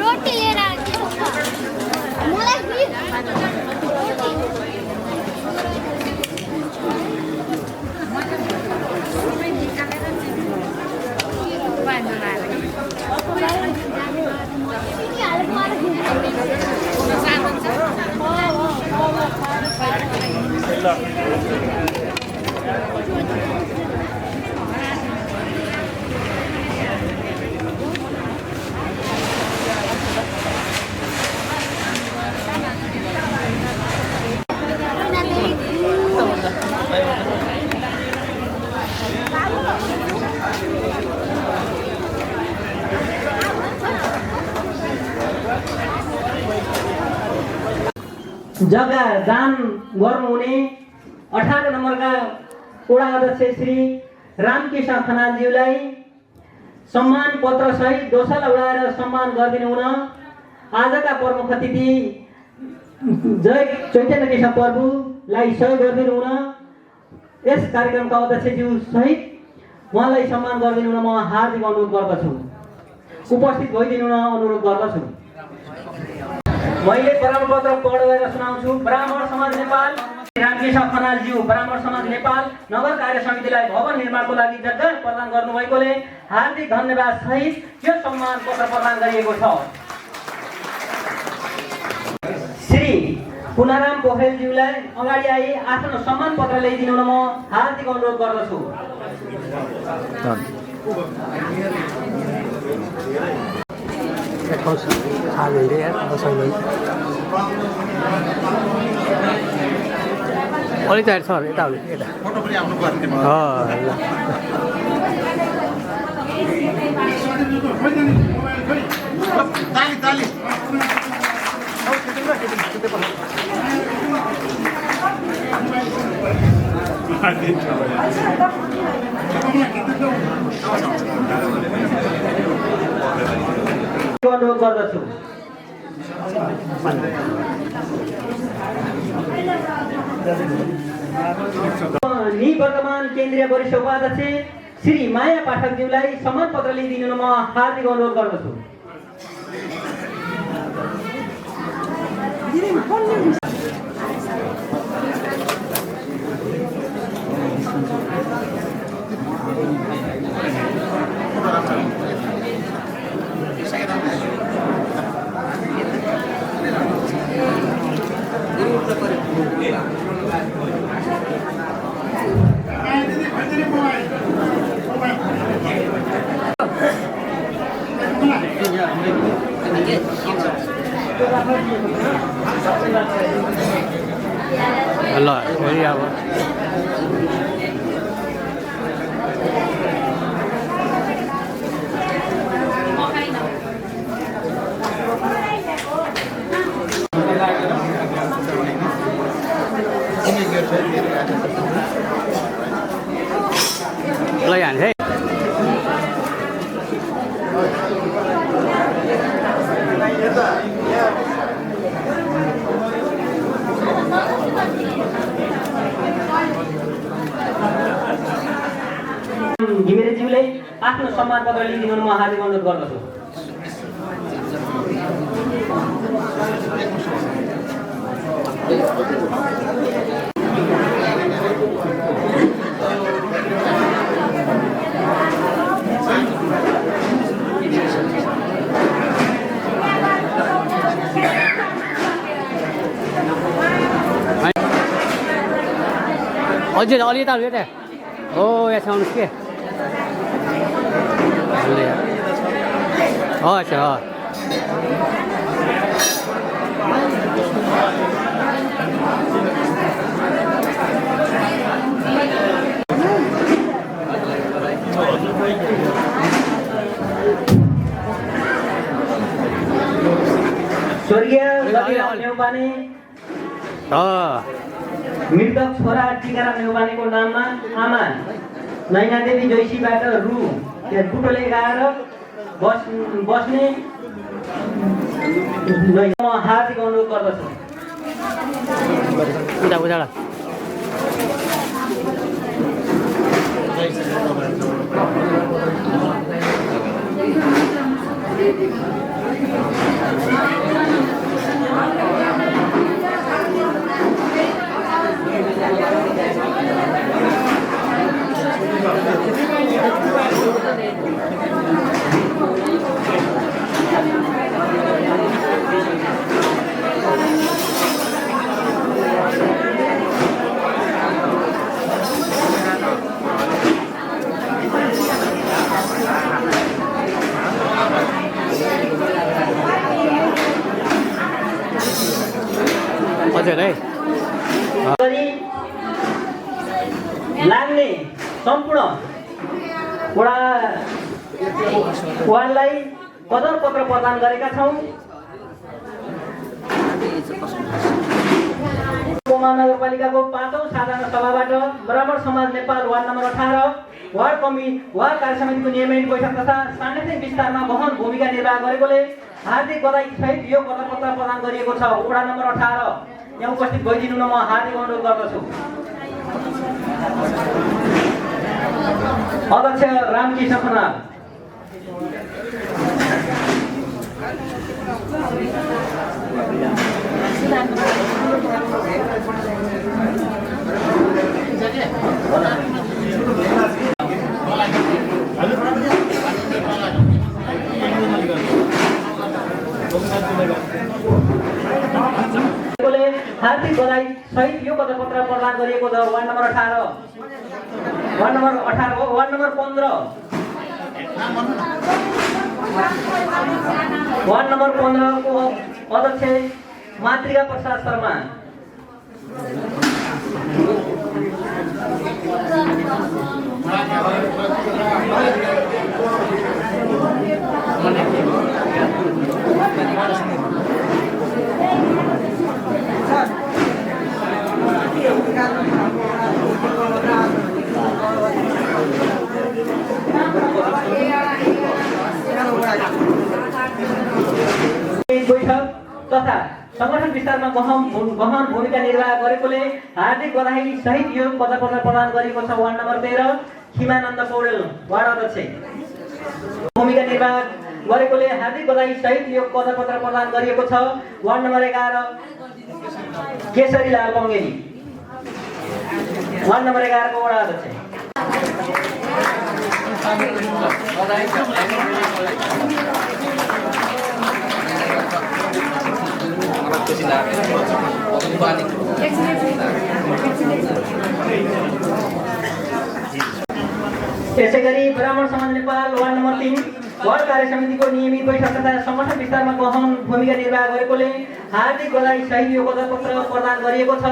रोटी लिएर आएको मलाई जग्गा दान गर्नुहुने 18 नम्बरका वडा अध्यक्ष श्री रामकृष्ण खनालज्यूलाई सम्मान पत्र सहित दोसाला उडाएर सम्मान गरिदिनु हुन आजका प्रमुख अतिथि जय चैतन्य कृष्ण प्रभुलाई सहयोग गरिदिनु हुन यस कार्यक्रमका अध्यक्षज्यू सहित उहाँलाई सम्मान गरिदिनु हुन म हार्दिक अनुरोध गर्दछु। उपस्थित भइदिनु हुन अनुरोध गर्दछु। मैले प्रमाणपत्र पढेर सुनाउँछु। ब्राह्मण समाज नेपाल रामकृष्ण खनालज्यू ब्राह्मण समाज नेपाल नगर कार्य समितिलाई भवन निर्माणको लागि जग्गा प्रदान गर्नुभएकोले हार्दिक धन्यवाद सहित यो सम्मान पत्र प्रदान गरिएको छ। श्री पुनाराम पोखरेलज्यूलाई अगाडि आई आफ्नो सम्मान पत्र ल्याइदिनु हुन म हार्दिक अनुरोध गर्दछु। अलिक सर यता फोटो पनि आउनु पर्ने अनुरोध गर्दछु। निवर्तमान केन्द्रीय वरिष्ठ उपाध्यक्ष श्री माया पाठकज्यूलाई सम्मान पत्र लिइदिनु म हार्दिक अनुरोध गर्दछु। ल फेरि अब लैहाल्छ है। घिमिरेज्यूले आफ्नो सम्मान पत्र लिइदिनु म हार्दिक अनुरोध गर्दछु। अझै अलि यता यता हो यहाँ छ आउनुहोस् के अच्छा स्वर्गीय नेउपाने मृतक छोरा टिकाराम नेउपानेको नाममा आमा नैना देवी जोइसीबाट बुटोले गाएर बस्ने म हार्दिक अनुरोध गर्दछु। लाग्ने सम्पूर्ण वार्डलाई कदर पत्र प्रदान गरेका छौँ। महानगरपालिकाको 5औं साधारण सभाबाट ब्राह्मण समाज नेपाल वार्ड नम्बर 18 वार्ड कार्य समितिको नियमित बैठक तथा साङ्गठनिक विस्तारमा गहन भूमिका निर्वाह गरेकोले हार्दिक बधाई सहित यो पदपत्र प्रदान गरिएको छ। वडा नम्बर 18 यहाँ उपस्थित भइदिनु न म हार्दिक अनुरोध गर्दछु। अध्यक्ष रामकृष्ण खनाल, हार्दिक बधाई सहित यो पदपत्र प्रदान गरिएको छ। Ward number 18 ward number 15 ward number 15 को अध्यक्ष मातृका प्रसाद शर्मा, बैठक तथा संगठन विस्तारमा गहन भूमिका निर्वाह गरेकोले हार्दिक बधाई सहित यो पदपत्र प्रदान गरेको छ। Ward number 13 Khimanand Paudel ward अध्यक्ष भूमिका निर्वाह गरेकोले हार्दिक बधाई सहित यो पदपत्र प्रदान गरिएको छ। वार्ड नम्बर 11 केशरी लाल बङ्गेली वार्ड नम्बर 11 को वडा अध्यक्ष। यसै गरी ब्राह्मण समाज नेपाल वार्ड नम्बर 3 वार्ड कार्य समितिको नियमित बैठक तथा संगठन विस्तारमा गहन भूमिका निर्वाह गरेकोले हार्दिक बधाई सहित यो पदपत्र प्रदान गरिएको छ।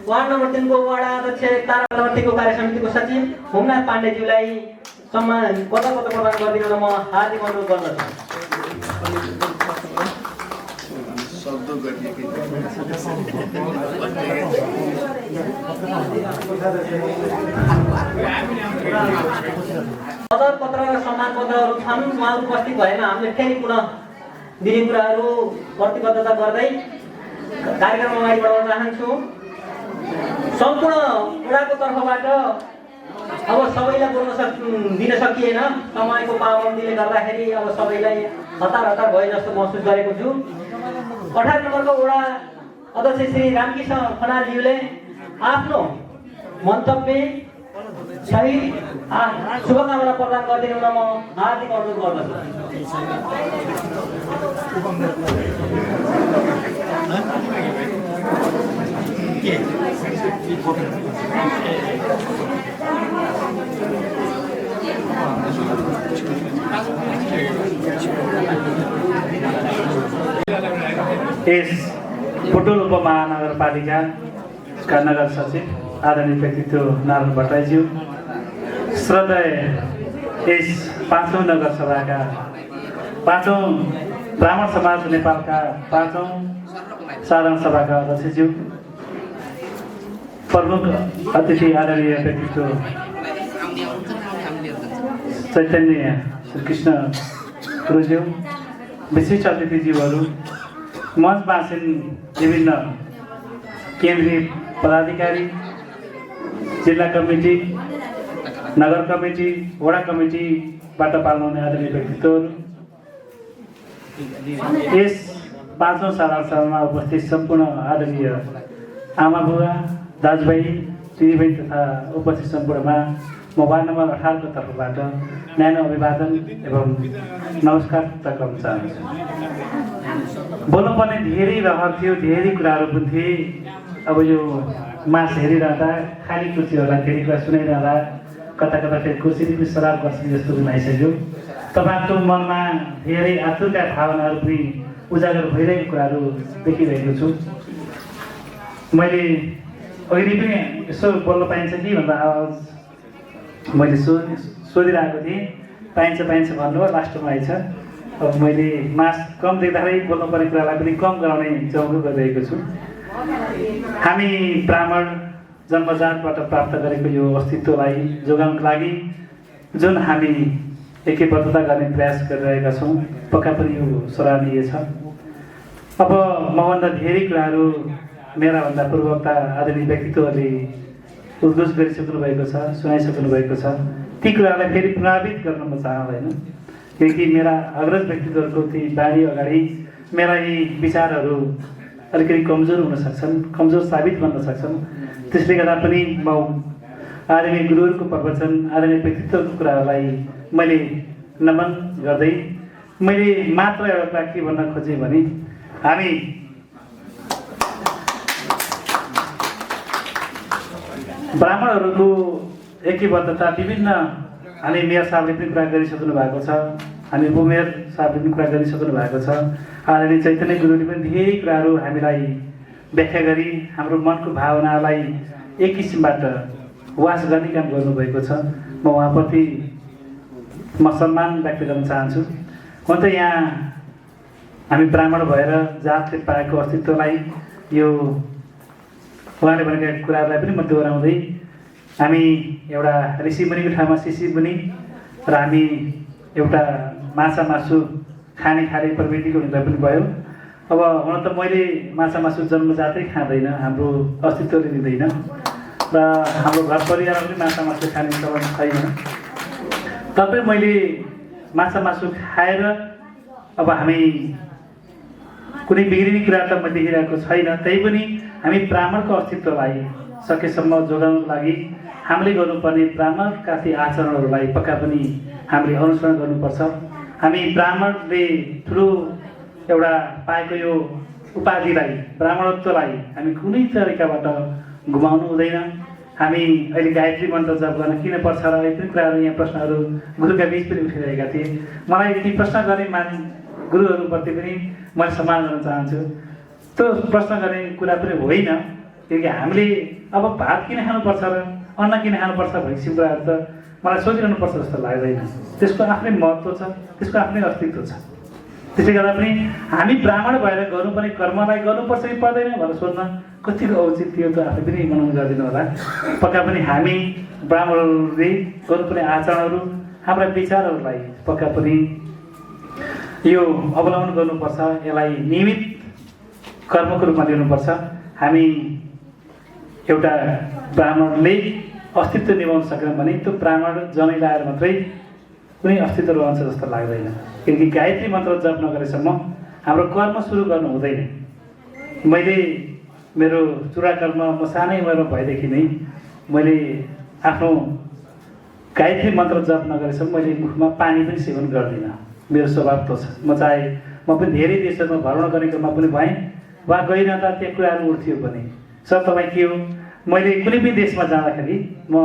वार्ड नम्बर 3 को वडा अध्यक्ष तारावर्तीको कार्य समितिको सचिव हुमनाथ पाण्डेज्यूलाई सम्मान पदपत्र प्रदान गरिदिन म हार्दिक अनुरोध गर्दछु। पदपत्र र सम्मान पत्रहरू छन्, उहाँ उपस्थित भएन। हामीले फेरि पुनः दिने कुराहरू प्रतिबद्धता गर्दै कार्यक्रम अगाडि बढाउन चाहन्छु। सम्पूर्ण वडाको तर्फबाट अब सबैलाई बोल्न दिन सकिएन, समयको पाबन्दीले गर्दाखेरि अब सबैलाई हतार भए जस्तो महसुस गरेको छु। 18 नम्बरको वडा अध्यक्ष श्री रामकृष्ण खनालज्यूले आफ्नो मन्तव्य सही शुभकामना प्रदान गरिदिनु म हार्दिक अनुरोध गर्दछु। यस बुटोल उपमहानगरपालिकाका नगर सचिव आदरणीय व्यक्तित्व नारायण भट्टराईज्यू, श्रद्धेय यस 5औं नगरसभाका 5औं ब्राह्मण समाज नेपालका 5औं साधारण सभाका अध्यक्षज्यू, प्रमुख अतिथि आदरणीय व्यक्तित्व चैतन्य श्रीकृष्ण गुरुज्यू, विशिष्ट अतिथिज्यूहरू, मञ्चमा आसीन विभिन्न केन्द्रीय पदाधिकारी, जिल्ला कमिटी, नगर कमिटी, वडा कमिटीबाट पाल्नुहुने आदरणीय व्यक्तित्वहरू, यस 5औं साधारणसभामा उपस्थित सम्पूर्ण आदरणीय आमा बुवा, दाजुभाइ, दिदीबहिनी तथा उपस्थित सम्पूर्णमा म वार्ड नम्बर 18 को तर्फबाट न्यानो अभिवादन एवं नमस्कार व्यक्त गर्न चाहन्छु। बोल्नुपर्ने धेरै रहर थियो, धेरै कुराहरू पनि थिए। अब यो मास हेरिरहँदा, खाली कुर्सीहरूलाई धेरै कुरा सुनाइरहँदा कता कता फेरि कुर्सीले पनि सराप गर्छ जस्तो पनि आइसक्यो। तपाईँको मनमा धेरै आतुरका भावनाहरू पनि उजागर भइरहेको कुराहरू देखिरहेको छु। मैले अघि पनि यसो बोल्न पाइन्छ कि भन्दा आवाज मैले सोधिरहेको थिएँ, पाइन्छ भन्नुभयो, लास्टमा आइछ। अब मैले मास कम देख्दाखेरि बोल्नुपर्ने कुरालाई पनि कम गराउने चौको गरिरहेको छु। हामी ब्राह्मण जन्मजातबाट प्राप्त गरेको यो अस्तित्वलाई जोगाउनको लागि जुन हामी एकैबद्धता गर्ने प्रयास गरिरहेका छौँ, पक्का पनि यो सराहनीय छ। अब मभन्दा धेरै कुराहरू मेराभन्दा पूर्वका आदरणीय व्यक्तित्वहरूले उद्घोष गरिसक्नु भएको छ, सुनाइसक्नु भएको छ। ती कुराहरूलाई फेरि पुनरावृत्त गर्न म चाहँदैन, किनकि मेरा अग्रज व्यक्तित्वहरूको ती बानी अगाडि मेरा यी विचारहरू अलिकति कमजोर हुन सक्छन्, कमजोर साबित बन्न सक्छन्। त्यसले गर्दा पनि म आदरणीय गुरुहरूको प्रवचन, आदरणीय व्यक्तित्वको कुराहरूलाई मैले नमन गर्दै मैले मात्र एउटा के भन्न खोजेँ भने हामी ब्राह्मणहरूको एकैबद्धता विभिन्न, हामी मेयर साहबले पनि कुरा गरिसक्नु भएको छ, हामी उपमेयर साहबले पनि कुरा गरिसक्नु भएको छ, आदरणीय चैतन्य गुरुले पनि धेरै कुराहरू हामीलाई व्याख्या गरी हाम्रो मनको भावनालाई एक किसिमबाट वास गर्ने काम गर्नुभएको छ। म उहाँप्रति म सम्मान व्यक्त गर्न चाहन्छु। म त यहाँ हामी ब्राह्मण भएर जातले पाएको अस्तित्वलाई, यो उहाँले भनेका कुराहरूलाई पनि म दोहोऱ्याउँदै, हामी एउटा ऋषि मुनिको ठाउँमा शिशि मुनि र हामी एउटा माछा मासु खाने प्रवृत्तिको हुँदा पनि भयो। अब हुन त मैले माछा मासु जन्मजातै खाँदैन, हाम्रो अस्तित्वले दिँदैन र हाम्रो घर परिवारमा पनि माछा मासु खाने चलन छैन। तपाईँ मैले माछा मासु खाएर अब हामी कुनै बिग्रिने कुरा त म देखिरहेको छैन। तैपनि हामी ब्राह्मणको अस्तित्वलाई सकेसम्म जोगाउनको लागि हामीले गर्नुपर्ने ब्राह्मणका ती आचरणहरूलाई पक्का पनि हामीले अनुसरण गर्नुपर्छ। हामी ब्राह्मणले ठुलो एउटा पाएको यो उपाधिलाई, ब्राह्मणत्वलाई हामी कुनै तरिकाबाट गुमाउनु हुँदैन। हामी अहिले गायत्री मन्त्र जप गर्न किन पर्छ र यति कुराहरू यहाँ प्रश्नहरू गुरुका बिच पनि उठिरहेका थिए। मलाई ती प्रश्न गर्ने गुरुहरूप्रति पनि मैले सम्मान गर्न चाहन्छु। त्यो प्रश्न गर्ने कुरा पनि होइन, किनकि हामीले अब भात किन खानुपर्छ र अन्न किन खानुपर्छ भन्ने किसिमको कुराहरू त मलाई सोचिरहनुपर्छ जस्तो लाग्दैन। त्यसको आफ्नै महत्त्व छ, त्यसको आफ्नै अस्तित्व छ। त्यसले गर्दा पनि हामी ब्राह्मण भएर गर्नुपर्ने कर्मलाई गर्नुपर्छ कि पर्दैन भनेर सोध्न कतिको औचित थियो त आफै पनि मनाउनु गरिदिनु होला। पक्का पनि हामी ब्राह्मणहरूले गर्नुपर्ने आचरणहरू, हाम्रा विचारहरूलाई पक्का पनि यो अवलम्बन गर्नुपर्छ, यसलाई नियमित कर्मको रूपमा लिनुपर्छ। हामी एउटा ब्राह्मणले अस्तित्व निभाउन सकेन भने त्यो ब्राह्मण जनै लाएर मात्रै कुनै अस्तित्व रहन्छ जस्तो लाग्दैन, किनकि गायत्री मन्त्र जप नगरेसम्म हाम्रो कर्म सुरु गर्नु हुँदैन। मैले मेरो चुरा कर्म म सानै उमेरमा भएदेखि नै मैले आफ्नो गायत्री मन्त्र जप नगरेसम्म मैले मुखमा पानी पनि सेवन गर्दिनँ। मेरो स्वभाव त छ। म चाहे म पनि धेरै देशहरूमा भ्रमण गर्ने क्रममा पनि भएँ, वा गइरहँदा त्यहाँ कुराहरू उठ्थ्यो भने सर तपाईँ के हो, मैले कुनै पनि देशमा जाँदाखेरि म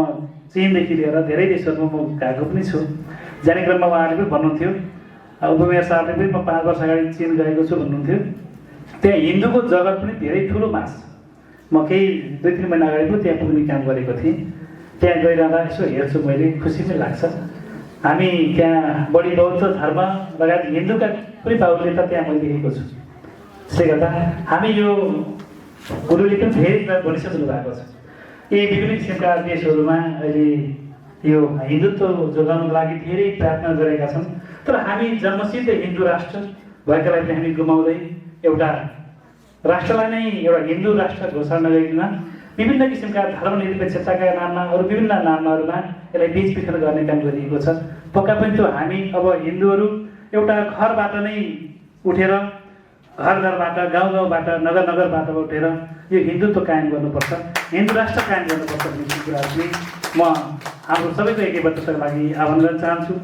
चीनदेखि लिएर धेरै देशहरूमा म गएको पनि छु। जाने क्रममा उहाँहरूले पनि भन्नुहुन्थ्यो, उपमेयर साहबले पनि म 5 वर्ष अगाडि चीन गएको छु भन्नुहुन्थ्यो। त्यहाँ हिन्दूको जगत पनि धेरै ठुलो मास। म केही 2-3 महिना अगाडि पनि त्यहाँ पुग्ने काम गरेको थिएँ। त्यहाँ गइरहँदा यसो हेर्छु मैले, खुसी पनि लाग्छ। हामी त्यहाँ बढी बौद्ध धर्म लगायत हिन्दूका पनि बाहुल्यता त्यहाँ मैले देखेको छु। त्यसले गर्दा हामी यो गुरुले पनि धेरै कुरा भनिसक्नु भएको छ। यी विभिन्न किसिमका देशहरूमा अहिले यो हिन्दुत्व जोगाउनको लागि धेरै प्रयत्न गरेका छन्। तर हामी जन्मसिद्ध हिन्दू राष्ट्र भएकालाई पनि हामी गुमाउँदै एउटा राष्ट्रलाई नै एउटा हिन्दू राष्ट्र घोषणा नगरिकन विभिन्न किसिमका धर्मनिरपेक्षताका नाममा अरू विभिन्न नामहरूमा यसलाई बेचबिखन गर्ने काम गरिएको छ। पक्का पनि त्यो हामी अब हिन्दूहरू एउटा घरबाट नै उठेर घरबाट गाउँबाट नगरबाट उठेर यो हिन्दुत्व कायम गर्नुपर्छ, हिन्दू राष्ट्र कायम गर्नुपर्छ भन्ने कुराहरू चाहिँ म हाम्रो सबैको एकबद्धताको लागि आह्वान गर्न चाहन्छु।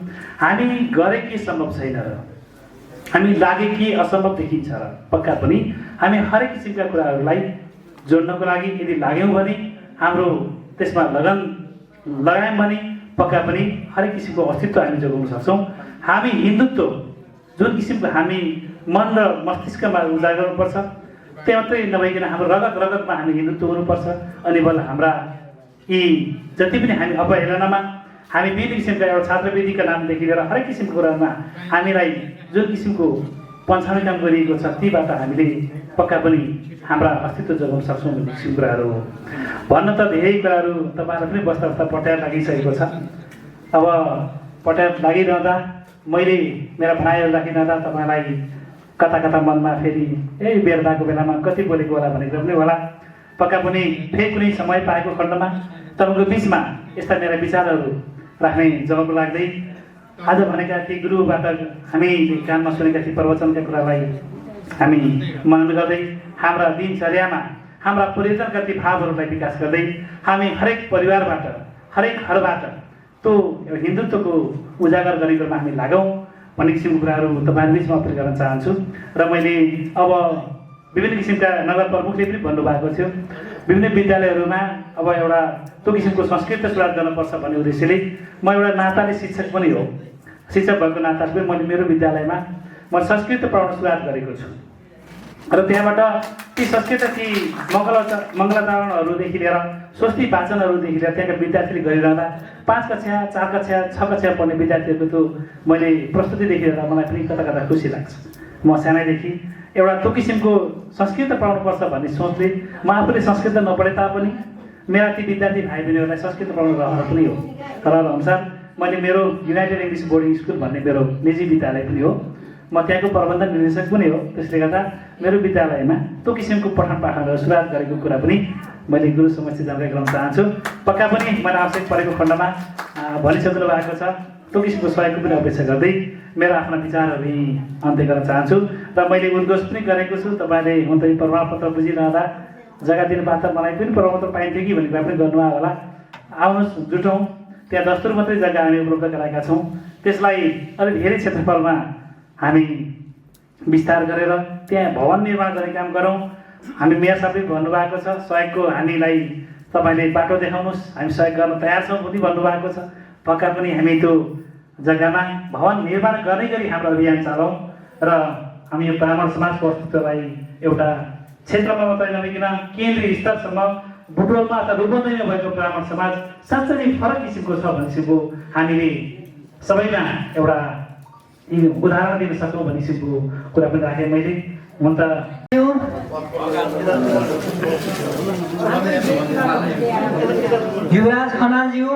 हामी गरे के सम्भव छैन र हामी लागे के असम्भव देखिन्छ र पक्का पनि हामी हरेक किसिमका कुराहरूलाई जोड्नको लागि यदि लाग्यौँ भने हाम्रो त्यसमा लगन लगायौँ भने पक्का पनि हरेक किसिमको अस्तित्व हामी जोगाउन सक्छौँ। हामी हिन्दुत्व जुन किसिमको हामी मन र मस्तिष्कमा उजागर गर्नुपर्छ त्यो मात्रै नभइकन हाम्रो रगत रगतमा हामी हिन्दुत्व हुनुपर्छ। अनि बल्ल हाम्रा यी जति पनि हामी अवहेलनामा हामी विभिन्न किसिमका एउटा छात्रवृत्तिका नामदेखि लिएर हरेक किसिमको कुरामा हामीलाई जुन किसिमको पन्छाउने काम गरिएको छ तीबाट हामीले पक्का पनि हाम्रा अस्तित्व जोगाउन सक्छौँ भन्ने किसिमको कुराहरू हो। भन्न त धेरै कुराहरू तपाईँलाई पनि बस्दा बस्दा पट्याएर लागिसकेको छ। अब पट्याएर लागिरहँदा मैले मेरा भनाइहरू राखिरहँदा तपाईँलाई कता कता मनमा फेरि बेर्दाको बेलामा कति बोलेको होला भनेर पनि होला। पक्का पनि फेरि कुनै समय पाएको खण्डमा तपाईँको बिचमा यस्ता मेरा विचारहरू राख्ने जवाब लाग्दै आज भनेका ती गुरुबाट हामी कानमा सुनेका ती प्रवचनका कुरालाई हामी मनन गर्दै हाम्रा दिनचर्यामा हाम्रा परिवर्तनका ती भावहरूलाई विकास गर्दै हामी हरेक परिवारबाट हरेक घरबाट त्यो हिन्दुत्वको उजागर गर्ने कुरामा हामी लागौँ भन्ने किसिमको कुराहरू तपाईँहरू बिचमा अपील गर्न चाहन्छु। र मैले अब विभिन्न किसिमका नगर प्रमुखले पनि भन्नुभएको थियो विभिन्न विद्यालयहरूमा अब एउटा त्यो किसिमको संस्कृत सुधार गर्नुपर्छ भन्ने उद्देश्यले म एउटा नाताले शिक्षक पनि हो। शिक्षक भएको नाताले पनि मैले मेरो विद्यालयमा म संस्कृत पढाउन सुरुवात गरेको छु र त्यहाँबाट ती संस्कृत ती मङ्गलाचरणहरूदेखि लिएर स्वस्ति वाचनहरूदेखि लिएर त्यहाँका विद्यार्थीले गरिरहँदा 5 कक्षा 4 कक्षा 6 कक्षा पढ्ने विद्यार्थीहरूको त्यो मैले प्रस्तुतिदेखि लिएर मलाई पनि कता कता खुसी लाग्छ। म सानैदेखि एउटा त्यो किसिमको संस्कृत पढाउनुपर्छ भन्ने सोचले म आफूले संस्कृत नपढे तापनि मेरा ती विद्यार्थी भाइ बहिनीहरूलाई संस्कृत पढाउनु रहर पनि हो। रहर अनुसार मैले मेरो युनाइटेड इङ्ग्लिस बोर्डिङ स्कुल भन्ने मेरो निजी विद्यालय पनि हो, म त्यहाँको प्रबन्धन निर्देशक पनि हो। त्यसले गर्दा मेरो विद्यालयमा त्यो किसिमको पठन पाठनहरू सुरुवात गरेको कुरा पनि मैले गुरु समक्ष जानकारी गराउन चाहन्छु। पक्का पनि मलाई आवश्यक परेको खण्डमा भनिसक्नु भएको छ, त्यो किसिमको सहयोग पनि अपेक्षा गर्दै मेरो आफ्ना विचारहरू अन्त्य गर्न चाहन्छु। र मैले उद्घोष पनि गरेको छु, तपाईँले हुन त प्रमाणपत्र बुझिरहँदा जग्गा दिनुभएको त मलाई पनि प्रमाणपत्र पाइन्थ्यो कि भन्ने कुरा पनि गर्नुभयो होला। आउनुहोस् जुटौँ, त्यहाँ दस्तुर मात्रै जग्गा हामी उपलब्ध गराएका छौँ, त्यसलाई अलिक धेरै क्षेत्रफलमा हामी विस्तार गरेर त्यहाँ भवन निर्माण गर्ने काम गरौँ। हामी मेयर साहबले भन्नुभएको छ सहयोगको हामीलाई तपाईँले बाटो देखाउनुहोस्, हामी सहयोग गर्न तयार छौँ पनि भन्नुभएको छ। पक्का पनि हामी त्यो जग्गामा भवन निर्माण गर्ने गरी हाम्रो अभियान चलाउँ र हामी यो ब्राह्मण समाजको अस्तित्वलाई एउटा क्षेत्रमा मात्रै नभइकन केन्द्रीय स्तरसम्म बुटवलमा अथवा रूपन्देहीमा भएको ब्राह्मण समाज साँच्चै नै फरक किसिमको छ भन्ने किसिमको हामीले सबैमा एउटा उदाहरण दिन सक्छौँ भन्ने किसिमको कुरा पनि राखेँ मैले। हुन त युवराज खनालज्यू,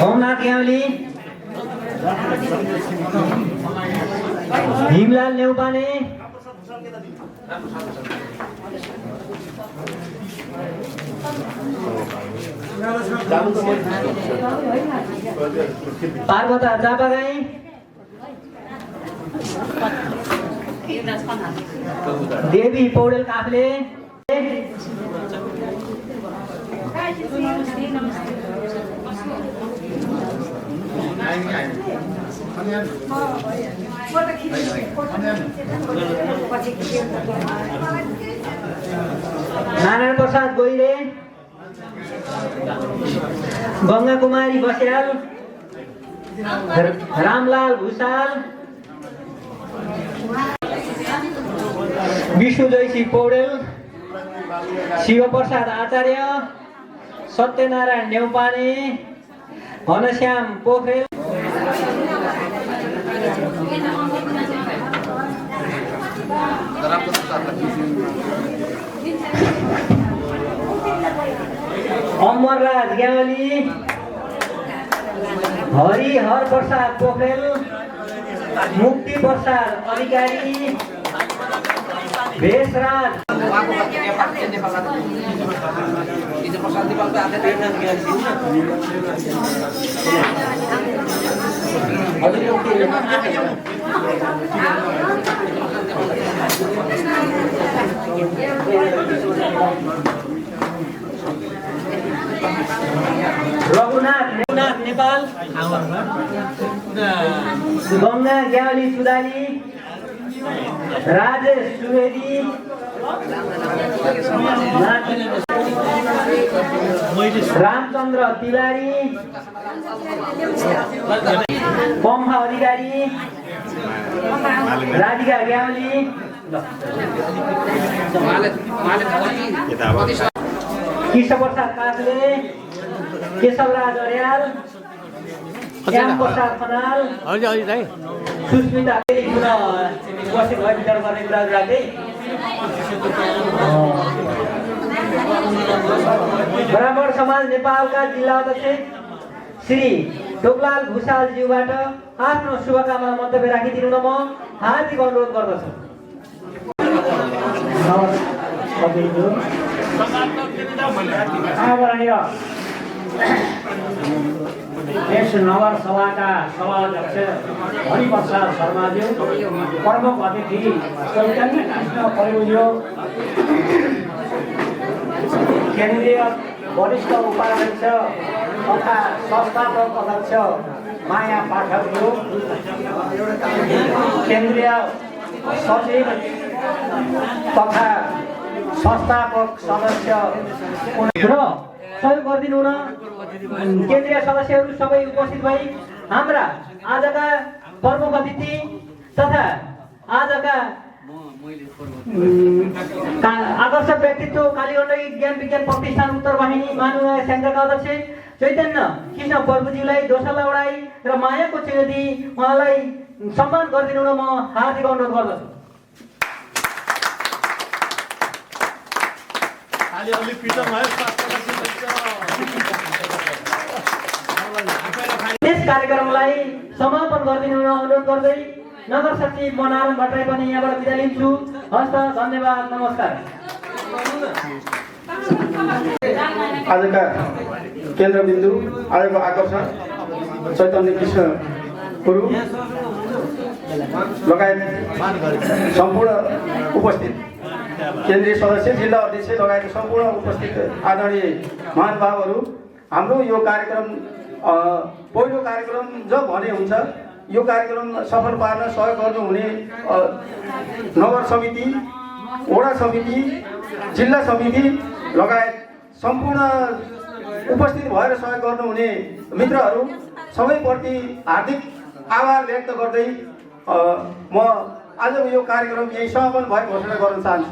होमनाथ ग्याउली, भीमलाल नेउपाने, पार्वता जापागाई, देवी पौडेल काफले, नारायण प्रसाद गोइरे, गंगा कुमारी बस्याल, रामलाल भूषाल, विष्णु जयसी पौडेल, शिवप्रसाद आचार्य, सत्यनारायण नेउपाने, घनश्याम पोखरेल, अमरराज ग्यावाली, हरिहर प्रसाद पोखरेल, मुक्ति प्रसाद अधिकारी, भेषराज रघुनाथ नेपाल, गङ्गा ग्यावाली सुधारी, राजेश सुवेदी, रामचन्द्र तिवारी, पम्फा अधिकारी, राधिका ग्यावाली, केशव प्रसाद काजले, केशवराज अर्याल, श्याम प्रसाद खनाल, सुस्मिता उपस्थित भए विचार गर्ने कुराहरू राख्दै ब्राह्मण समाज नेपालका जिल्ला अध्यक्ष श्री टोकलाल भुषालज्यूबाट आफ्नो शुभकामना मन्तव्य राखिदिनु न म हार्दिक अनुरोध गर्दछु। यस नगर सभाका सभाध्यक्ष हरिप्रसाद शर्माज्यू, प्रमुख अतिथि चैतन्य कृष्ण परिज्यू, केन्द्रीय वरिष्ठ उपाध्यक्ष तथा संस्थापक अध्यक्ष माया पाठकज्यू, केन्द्रीय सचिव तथा संस्थापक सदस्य र सहयोग गरिदिनु न केन्द्रीय सदस्यहरू सबै उपस्थित भई हाम्रा आजका प्रमुख अतिथि तथा आजका आकर्षक व्यक्तित्व कालीगण्डकी ज्ञान विज्ञान प्रतिष्ठान उत्तर वाहिनी माननीय संघका अध्यक्ष चैतन्य कृष्ण प्रभुज्यूलाई दोसल्ला उडाई र मायाको चिरदी उहाँलाई सम्मान गरिदिनु न म हार्दिक अनुरोध गर्दछु। यस कार्यक्रमलाई समापन गरिदिनु अनुरोध गर्दै नगर सचिव मनारायण भट्टराई पनि यहाँबाट बिदा लिन्छु। हस्त, धन्यवाद, नमस्कार। आजका केन्द्रबिन्दु, आजको आकर्षण चैतन्य कृष्ण गुरु लगायत सम्पूर्ण उपस्थित केन्द्रीय सदस्य, जिल्ला अध्यक्ष लगायत सम्पूर्ण उपस्थित आदरणीय महानुभावहरू, हाम्रो यो कार्यक्रम पहिलो कार्यक्रम जब भने हुन्छ, यो कार्यक्रम सफल पार्न सहयोग गर्नुहुने नगर समिति, वडा समिति, जिल्ला समिति लगायत सम्पूर्ण उपस्थित भएर सहयोग गर्नुहुने मित्रहरू सबैप्रति हार्दिक आभार व्यक्त गर्दै म आजको यो कार्यक्रम यही समापन भएको घोषणा गर्न चाहन्छु।